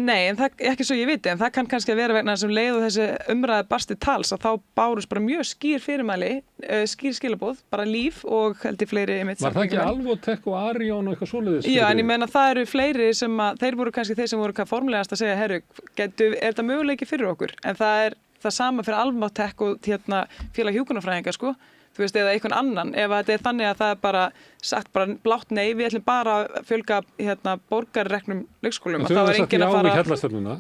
Nei, en það ekki svo ég viti, en það kann kannski að vera vegna þessum leið og þessi umræði barsti tals að þá bárust bara mjög skýr fyrirmæli, skýr skilaboð, bara Líf og held í fleiri einmitt. Var það ekki Alvotech og Arion og eitthvað svoleiðis? Já, en ég meina það eru fleiri sem að, þeir voru kannski þeir sem voru formlegast að segja, herru, er þetta möguleiki fyrir okkur? En það sama fyrir Alvotech og félag hjúkrunarfræðinga, sko. Þú veist, eða einhvern annan. Ef þetta er þannig að það er bara sagt bara blátt nei, við ætlum bara að fjölga borgarreknum leikskólum. Þá er enginn að fara að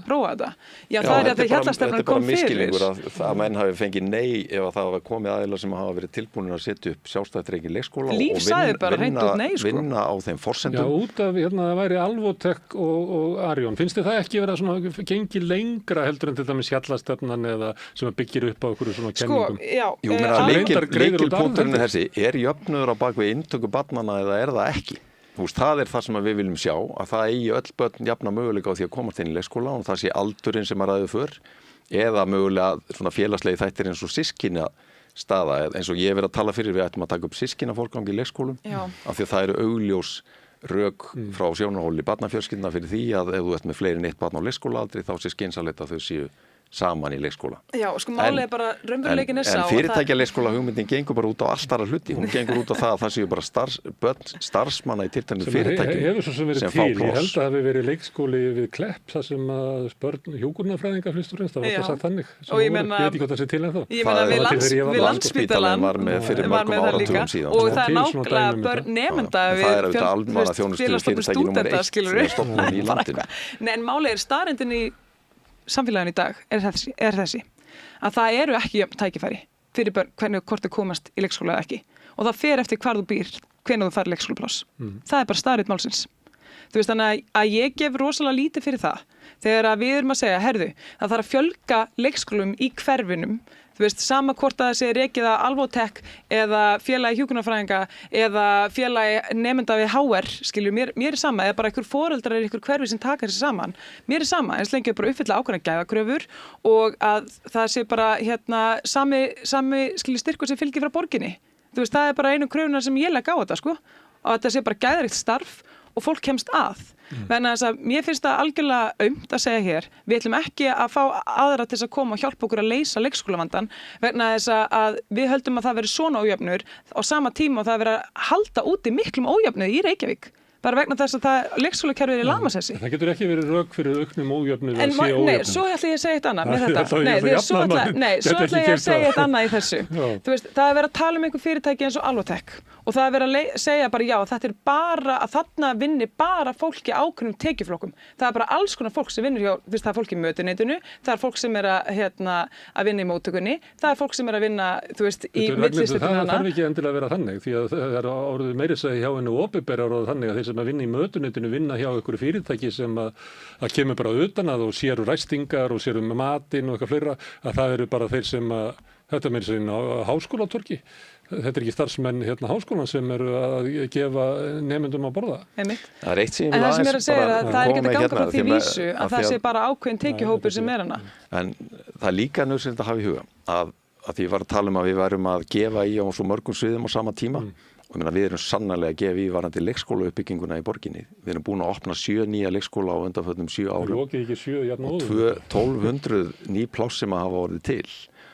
prófa þetta. Já, það er að hjallastefnan kom fyrir. Þetta er bara miskilningur að menn hafi fengið nei ef það hafa komið aðilar sem hafa verið tilbúinir að setja upp sjálfstætt leikskóla Líf sagði bara hreint út nei, sko. Vinna á þeim forsendum. Já, út af það væri Alvotech og Arion. Finnst þið það ekki vera svona gengi lengra heldur en til dæmis hjallastefnan eða sem byggir upp á okkur svona kenningum? Lykilpunkturinn er þessi, er jöfnuður á bakvið inntöku barnanna eða er það ekki? Það er það sem við viljum sjá, að það eigi öll börn jafna möguleika á því að komast inn í leikskóla og það sé aldurinn sem að ræðu för eða mögulega svona félagslegi þættir eins og systkina staða, eins og ég verið að tala fyrir við ættum að taka upp systkina fórgang í leikskólum af því að það eru augljós rök frá sjónarhóli barnafjölskyldna fyrir því að ef þú ert með fleiri en eitt barn á leikskólaaldri þá sé skynsamlegt að þau séu saman í leikskóla. Já, sko málið er bara raunveruleikin en fyrirtækja leikskóla hugmyndin gengur bara út á allt aðra hluti. Hún gengur út á það að það séu bara starfsmanna í tilteknum fyrirtækjum hefur svo sem verið til. Ég held að það hefur verið leikskóli við Klepp þar sem að börn hjúkrunarfræðinga fyrst og fremst, það var það sagt þannig. Og ég meina, ég veit ekki hvað það sé til en þá. Ég meina við Landspítalann var með fyrir mörgum áratugum síðan. Og það er nákvæmlega börn nemenda við samfélaginu í dag er þessi að það eru ekki jöfn tækifæri fyrir börn hvernig hvort þau komast í leikskóla eða ekki og það fer eftir hvar þú býr hvenær þú fær leikskólapláss. Það er bara staðreynd málsins. Þú veist þannig að ég gef rosalega lítið fyrir það þegar að við erum að segja, herðu, það þarf að fjölga leikskólum í hverfinum. Þú veist, sama hvort að það sé rekið að Alvotech eða félagi hjúkrunarfræðinga eða félagi nemenda við HR, skilju, mér er sama, eða bara einhver foreldrar er einhver hverfi sem taka sér saman. Mér er sama, eins lengi bara uppfylla ákveðna gæðakröfur og að það sé bara sami skilju styrkur sem fylgir frá borginni. Þú veist, það er bara einu kröfunar sem ég legg á þetta, sko, og þetta sé bara gæðaríkt starf og fólk kemst að. Vegna þess að mér finnst það algjörlega aumt að segja hér, við ætlum ekki að fá aðra til að koma og hjálpa okkur að leysa leikskólavandan vegna þess að við höldum að það veri svona ójöfnur á sama tíma og það veri að halda úti miklum ójöfnuði í Reykjavík. Bara vegna þess að það leikskólakerfið er í lamasessi. Það getur ekki verið rök fyrir auknum ójöfnuði að sé ójöfnuði. Nei, svo ætla ég að segja eitt annað með þetta. Svo ætla ég að segja eitt annað í þessu. Þú veist, það er verið að tala um einhver fyrirtæki eins og Alvotech og það er verið að segja bara já, þetta er bara að þarna vinni bara fólki ákveðnum tekjuflokkum. Það er bara alls konar fólk sem vinnur hjá, það er fólk í mötuneytinu, það er fólk sem er að vinna í móttökunni, það er fólk sem er að vinna, þú veist, í millistéttinni hana. Það þarf ekki endilega að vera þannig því að það er orðið meira að segja hjá hennu opinbera orðið þannig að þeir sem að vinna í mötuneytinu vinna hjá einhverju fyrirtæki sem að kemur bara utan að og sér ræstingar og sér matinn og eitthvað fleira, að það eru bara þeir sem að þetta meira segja á háskólatorgi. Þetta er ekki starfsmenn háskólan sem eru að gefa nemendum að borða. Það er eitt sem en það sem er að segja að það er ekki að ganga frá því vísu að það sé bara ákveðin tekjuhópur sem er hana. En það er líka nauðsynlegt að hafa í huga að því ég var að tala um að við værum að gefa í á svo mörgum sviðum á sama tíma og ég meina við erum sannarlega að gefa í varandi leikskólauppbygginguna í borginni. Við erum búin að opna 7 nýja leikskóla á undanförnum 7 árum. Það lokið ekki 7 jafn og áður. 1200 ný pláss sem hafa orðið til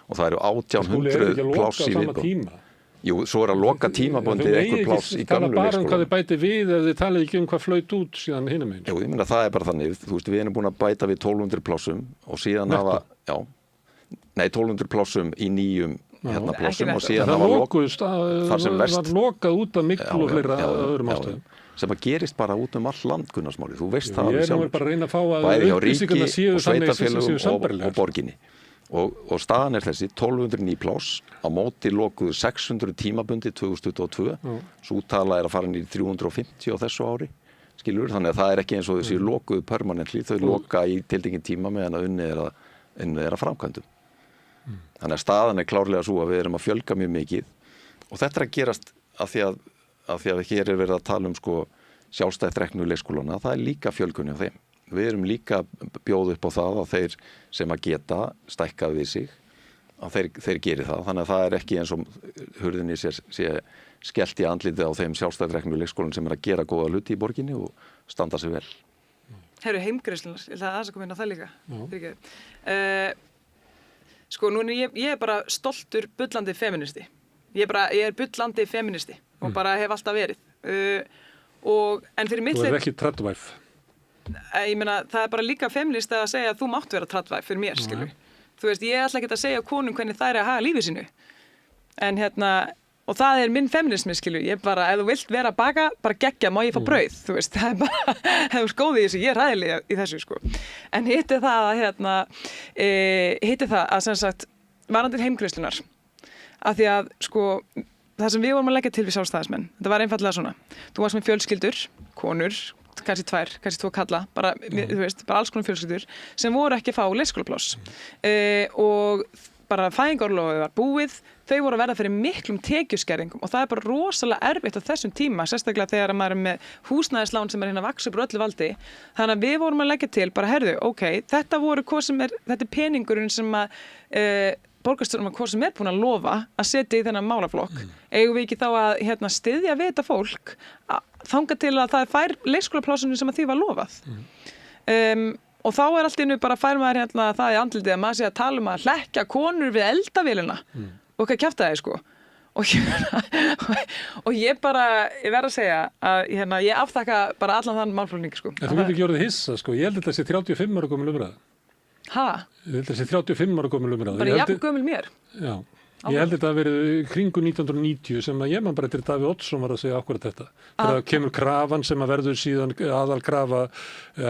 og það eru Skúli, er 1800 ekki að loka pláss á í sama viðbót. tíma? Jú, svo er að loka tímabundið einhver pláss í gömlu Tala bara hvað leikskóla. þið bæti við ef þið talið ekki hvað flaut út síðan hinum einn. Jú, ég meina það er bara þannig, þú veist, við erum búin að bæta við 1200 plássum og síðan hafa, 1200 plássum í nýjum plássum og síðan það hafa lokuðust, var lokað út af miklu og fleira öðrum ástæðum. Sem að gerist bara út all land, Gunnarsmári, þú veist það Ég er nú bara að reyna að fá að bæði hjá ríki upplýsingarnar séu og þannig séu sveitarfélögum sambærilegar. og borginni. Og staðan er þessi, 1200 ný pláss, á móti lokuðu 600 tímabundi 2022, svo tala er að fara niður í 350 á þessu ári, skilur, þannig að það er ekki eins og þessi lokuðu permanently, þau loka í tiltekinn tíma meðan að unnið er að framkvæmdum. Þannig að staðan er klárlega svo að við erum að fjölga mjög mikið og þetta er að gerast af því að hér er verið að tala um sjálfstætt reknu leikskólana, það er líka fjölgun hjá þeim. Við erum líka bjóð upp á það að þeir sem að geta stækkað við sig, að þeir geri það. Þannig að það er ekki eins og hurðinni sé skellt í andlitið á þeim sjálfstætt reknu leikskólan sem er að gera góða hluti í borginni og standa sig vel. Herru, heimgreiðslunar, ég ætla að koma inn á það líka. Nú ég er bara stoltur bullandi feministi. Ég er bullandi feministi og bara hef alltaf verið. En fyrir mitt Þú er ekki tradvæf. Ég meina, það er bara líka feminist að segja að þú mátt vera tradvæf fyrir mér, skilur. Þú veist, ég ætla ekki að segja konum hvernig það er að haga lífið sínu. En og það er minn feminismi, skilur. Ég bara, ef þú vilt vera að baka, bara geggja, má ég fá brauð, þú veist. Það er bara, ef þú skóði í þessu, ég er ræðilega í þessu, sko. En hitti það að sem sagt, varandi heimgreiðslunar. Af því að, það sem við vorum að leggja til við sjálfstæðismenn, þetta var einfallega svona. Þú varst með fjölskyldur, konur, kannski 2 kalla, bara, þú veist, bara alls konar fjölskyldur sem voru ekki að fá leikskólapláss. Og bara fæðingarorlofið var búið, þau voru að verða fyrir miklum tekjuskerðingum og það er bara rosalega erfitt á þessum tíma, sérstaklega þegar maður er með húsnæðislán sem er að vaxa upp úr öllu valdi. Þannig að við vorum að leggja til, bara herðu, þetta er peningurinn sem að borgarstjórinn hvað sem er búin að lofa að setja í þennan málaflokk. Eigum við ekki þá að styðja við þetta fólk þangað til að það fær leikskólaplásunum sem að því var lofað. Og þá er allt í einu bara fær maður það í andlitið að maður sé að tala um að hlekkja konur við eldavélina og hvað kjaftaði, sko. Og ég verð að segja að ég afþakka bara allan þann málflutning, sko. En þú veit ekki orðið hissa, sko. Ég held þetta sé 35 ára gömul umræða. Ha? Ég held þetta sé 35 ára gömul umræða. Bara jafn gömul mér? Já. Ég held þetta að verið kringu 1990 sem að ég man bara eftir Davíð Oddsson var að segja akkurat þetta. Þegar kemur krafan sem að verður síðan aðalkrafa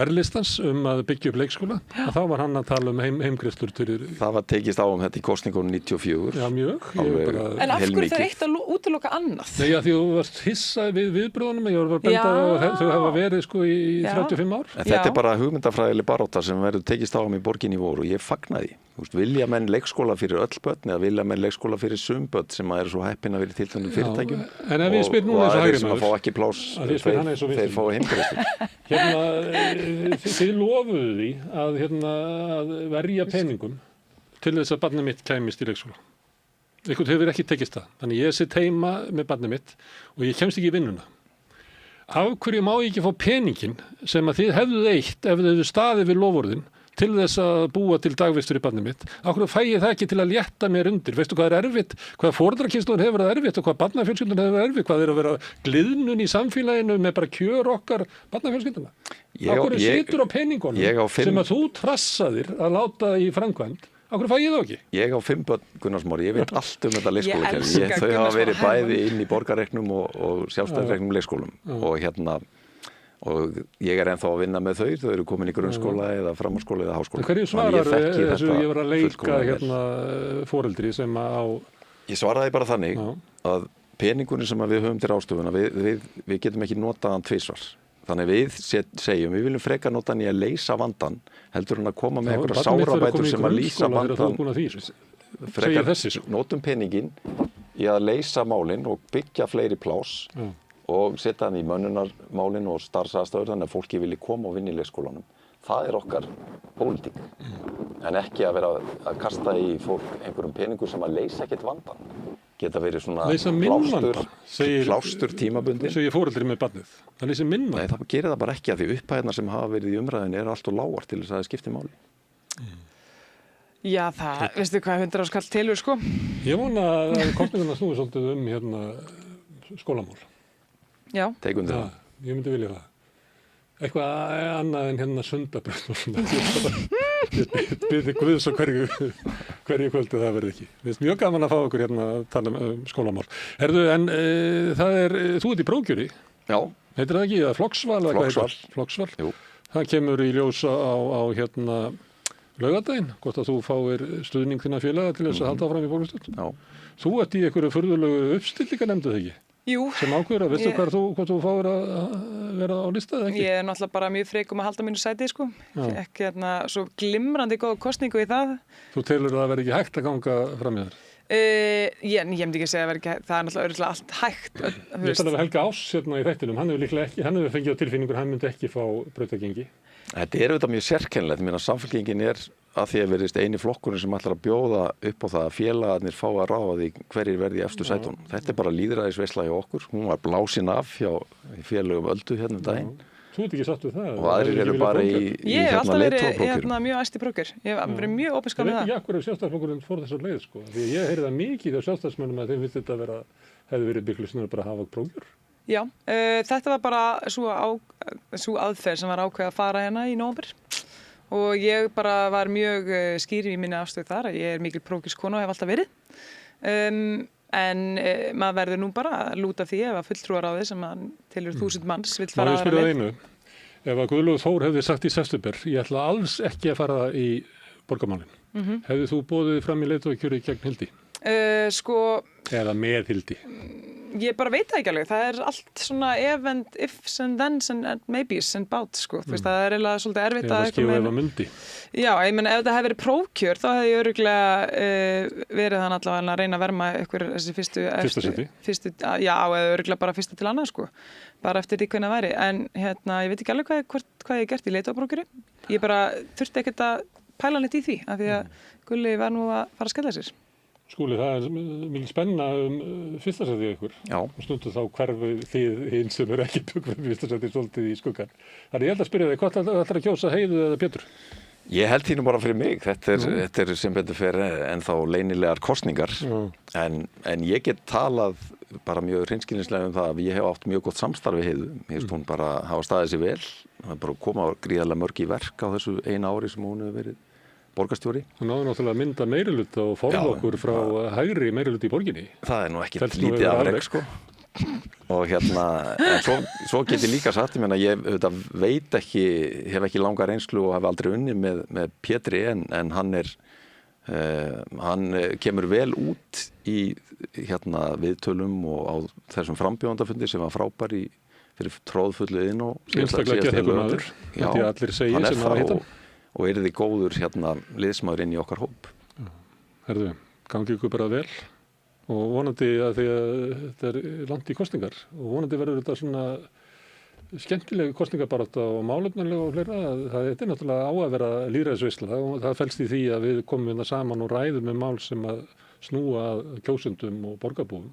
R-listans að byggja upp leikskóla. Þá var hann að tala um heimgreiðslur til... Það var tekist á þetta í kosningunum 94. Já, mjög. En af hverju það er eitt að útiloka annað? Nei, já, því þú varst hissa við viðbröðunum. Ég var bara benda að þau hafa verið í 35 ár. En þetta er bara hugmyndafræðileg barátta sem verður tekist á í borginni í vor og ég fagnaði. Vilja menn leikskóla fyrir öll börn eða vilja menn leikskóla fyrir sum börn sem eru svo heppin að vera í tiltöndum fyrirtækjum og aðeins sem að fá ekki pláss þeir fá heimgreiðslur. Þið lofuðu því að verja peningum til þess að barnið mitt kæmist í leikskóla. Eitthvað hefur ekki tekist það. Þannig ég sitt heima með barnið mitt og ég kemst ekki í vinnuna. Af hverju má ég ekki fá peningin sem að þið hefðuð eitt ef þið hefðu staðið við loforðin til þess að búa til dagvistur í barnið mitt. Af hverju fæ ég það ekki til að létta mér undir? Veistu hvað er erfitt? Hvað foreldrakynslóðin hefur verið erfitt og hvað barnafjölskyldun hefur verið erfitt? Hvað er að vera gliðnun í samfélaginu með bara kjör okkar barnafjölskylduna? Af hverju situr á peningunum sem að þú trassaðir að láta í framkvæmd? Af hverju fæ ég það ekki? Ég á 5 börn, Gunnarsmári, ég veit allt um þetta leikskólakerfi. Þau hafa verið bæði inn í borgarreiknum og sjálfstæðisreiknum leikskólum og ég er ennþá að vinna með þau eru komin í grunnskóla eða framhaldsskóla eða háskóla. Hverju svarar þessu ég var að leika foreldri sem á... Ég svaraði bara þannig að peningurinn sem við höfum til ráðstöfuna, við getum ekki notað hann tvisvar. Þannig við segjum, við viljum frekar nota hann í að leysa vandan, heldur hann að koma með einhverja sárabætur sem að lýsa vandan. Frekar notum peningin í að leysa málin og byggja fleiri pláss og setja hann í mönnunarmálin og starfsaðstæður þannig að fólki vilji koma og vinna í leikskólanum. Það er okkar pólitík. En ekki að vera að kasta í fólk einhverjum peningum sem að leysa ekkert vandan. geta verið svona Leysa minn vanda, plástur tímabundin. Segir foreldri með barnið. Það leysi minn vanda. Nei, það gerir það bara ekki að því upphæðina sem hafa verið í umræðinni eru allt og lágar til þess að það skipti máli. Já, það, veistu hvað 100 áskall tilur, sko? Ég vona að kostningarna snúi svolítið hérna skólamál. Já. Tekum það. Ég myndi vilja það. Eitthvað annað en hérna sundabröð og svona. Ég byrði Guðs og hverju kvöldu það verði ekki. Við erum mjög gaman að fá okkur hérna að tala um skólamál. Herðu, en þú ert í prófkjöri. Já. Heitir það ekki? Eða flokksval? Flokksval. Jú. Það kemur í ljós á hérna laugardaginn, hvort að þú fáir stuðning þinna félaga til þess að halda áfram í borgarstjórn. Já. Þú ert í einhverju furðulegu uppstillingarnefnd, eða ekki? Jú. Sem ákveður, veistu hvort þú fáir að vera á lista eða ekki? Ég er náttúrulega bara mjög frek að halda mínu sæti, sko. Ekki svo glimrandi góð kosningu í það. Þú telur að það verði ekki hægt að ganga fram í þér? Ég myndi ekki segja að það er náttúrulega örugglega allt hægt. Ég tala við Helga Áss hérna í þættinum, hann hefur fengið á tilfinningur, hann myndi ekki fá brautagengi. Þetta er auðvitað mjög sérkennilegt, mér að samfélkingin er að því að verðist eini flokkurinn sem ætlar að bjóða upp á það að félagarnir fá að ráða því hverjir verði í efstu sætunum. Þetta er bara lýðræðisveisla hjá okkur, hún var blásin af hjá félögum Öldu hérna daginn. Þú ert ekki satt við það? Og aðrir eru bara í ég hef alltaf verið mjög æst í prófkjör. Ég hef verið mjög ópiskað með það. Ég veit ekki akkur ef Sjálfstæðisflokkurinn fór þessar leið, sko. Því ég heyrði það mikið á Sjálfstæðismönnum að þeim finnst þetta hefði verið miklu snurður bara að hafa prófkjör. Já, þetta var bara svo aðferð sem var ákveð að fara hérna í nóvember. Og ég bara var mjög skýr í minni afstöðu þar að ég er mikil prófkjörskona og hef alltaf verið. En maður verður nú bara að lúta því ef að fulltrúaráðið sem tilur 1000 manns vill fara aðra leið. Ef að Guðlaugur Þór hefði sagt í september, ég ætla alls ekki að fara í borgarmálin. Hefði þú boðið fram í leiðtogakjöri gegn Hildi? Eða með Hildi? Ég bara veit það ekki alveg. Það er allt svona ifs and thens and maybes and bouts, sko. Það er eiginlega svolítið erfitt að... Eða skífa ef að mundi. Já, ég meina ef það hefði verið prófkjör þá hefði ég örugglega verið þann allavega að reyna að verma ykkur þessi fyrsta seti? Já, eða örugglega bara fyrsta til annað, sko. Bara eftir því hvernig það væri. En ég veit ekki alveg hvað ég gert í leiðtogaprófkjöri. Ég bara þurfti ekkert að pæla neitt í því, af því að Gulli var nú að fara að skella sér. Skúli, það er mikil spenna fyrsta sætið ykkur. Já. Og stundum þá hverfið þið hinn sem eru ekki tökum fyrsta sætið svolítið í skuggan. Þannig ég held að spyrja þig, hvað ætlar að kjósa, Heiðu eða Pétur? Ég held því nú bara fyrir mig. Þetta er sem betur fyrir ennþá leynilegar kosningar. En ég get talað bara mjög hreinskilnislega það að ég hef átt mjög gott samstarf við Heiðu. Mér finnst hún bara hafa staðið sér vel. Það er bara að koma gríðarlega mörg í verk á þessu eina ári sem hún hefur verið borgarstjóri. Hún náði náttúrulega að mynda meiriluta og forða okkur frá hægri meiriluta í borginni. Það er nú ekki lítið afrek, sko. Og en svo get ég líka sagt, ég veit ekki, hef ekki langa reynslu og hef aldrei unnið með Pétri en hann kemur vel út í viðtölum og á þessum frambjóðandafundi sem var frábær fyrir tróðfullu inn og einstaklega geðþekkur maður. Já, allir segja sem hafa hitt hann. Og yrði góður liðsmaður inn í okkar hóp. Herðu, gangi ykkur bara vel og vonandi að því að þetta er langt í kosningar og vonandi verður þetta svona skemmtileg kosningabarátta og málefnalega og fleira. Það er náttúrulega á að vera lýðræðisveisla og það felst í því að við komum hérna saman og ræðum mál sem að snúa að kjósendum og borgarbúum.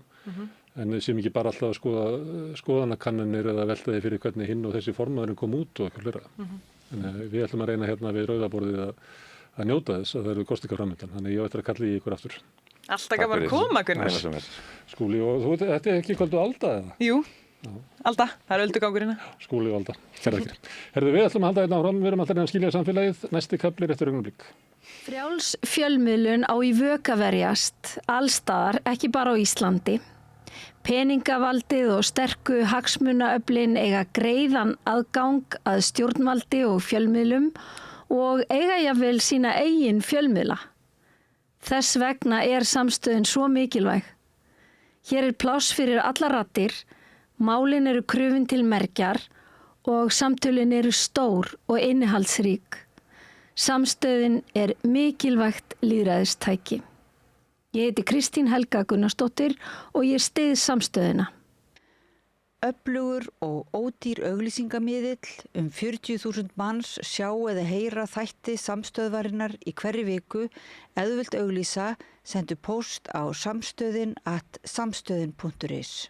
En sem ekki bara alltaf að skoða skoðanakannanir eða velta því fyrir hvernig hinn og þessi formaðurinn kom út og eitthvað fleira. Við ætlum að reyna hérna við rauðaborðið að njóta þess að það eru kosningar framöndan. Þannig ég ætla að kalla í ykkur aftur. Alltaf gaman að koma, Gunnar. Skúli, og þetta er ekki kvöldu Alda eða? Jú, Alda, það er öldugangur hérna. Skúli og Alda, kærlega ekki. Herðu, við ætlum að halda hérna áfram, við erum alltaf reyna að skilja samfélagið, næsti kaflir eftir augnablik. Frjáls fjölmiðlun á í vök að verjast, allstaðar, ekki bara á Íslandi. Peningavaldið og sterku hagsmunaöflin eiga greiðan aðgang að stjórnvaldi og fjölmiðlum og eiga jafnvel sína eigin fjölmiðla. Þess vegna er samstöðin svo mikilvæg. Hér er pláss fyrir allar raddir, málin eru krufin til mergjar og samtölin eru stór og innihaldsrík. Samstöðin er mikilvægt lýðræðistæki. Ég heiti Kristín Helga Gunnarsdóttir og ég styð samstöðina. Öflugur og ódýr auglýsingamiðill 40.000 manns sjá eða heyra þætti samstöðvarinnar í hverri viku ef þú vilt auglýsa sendu póst á samstöðin@samstöðin.is.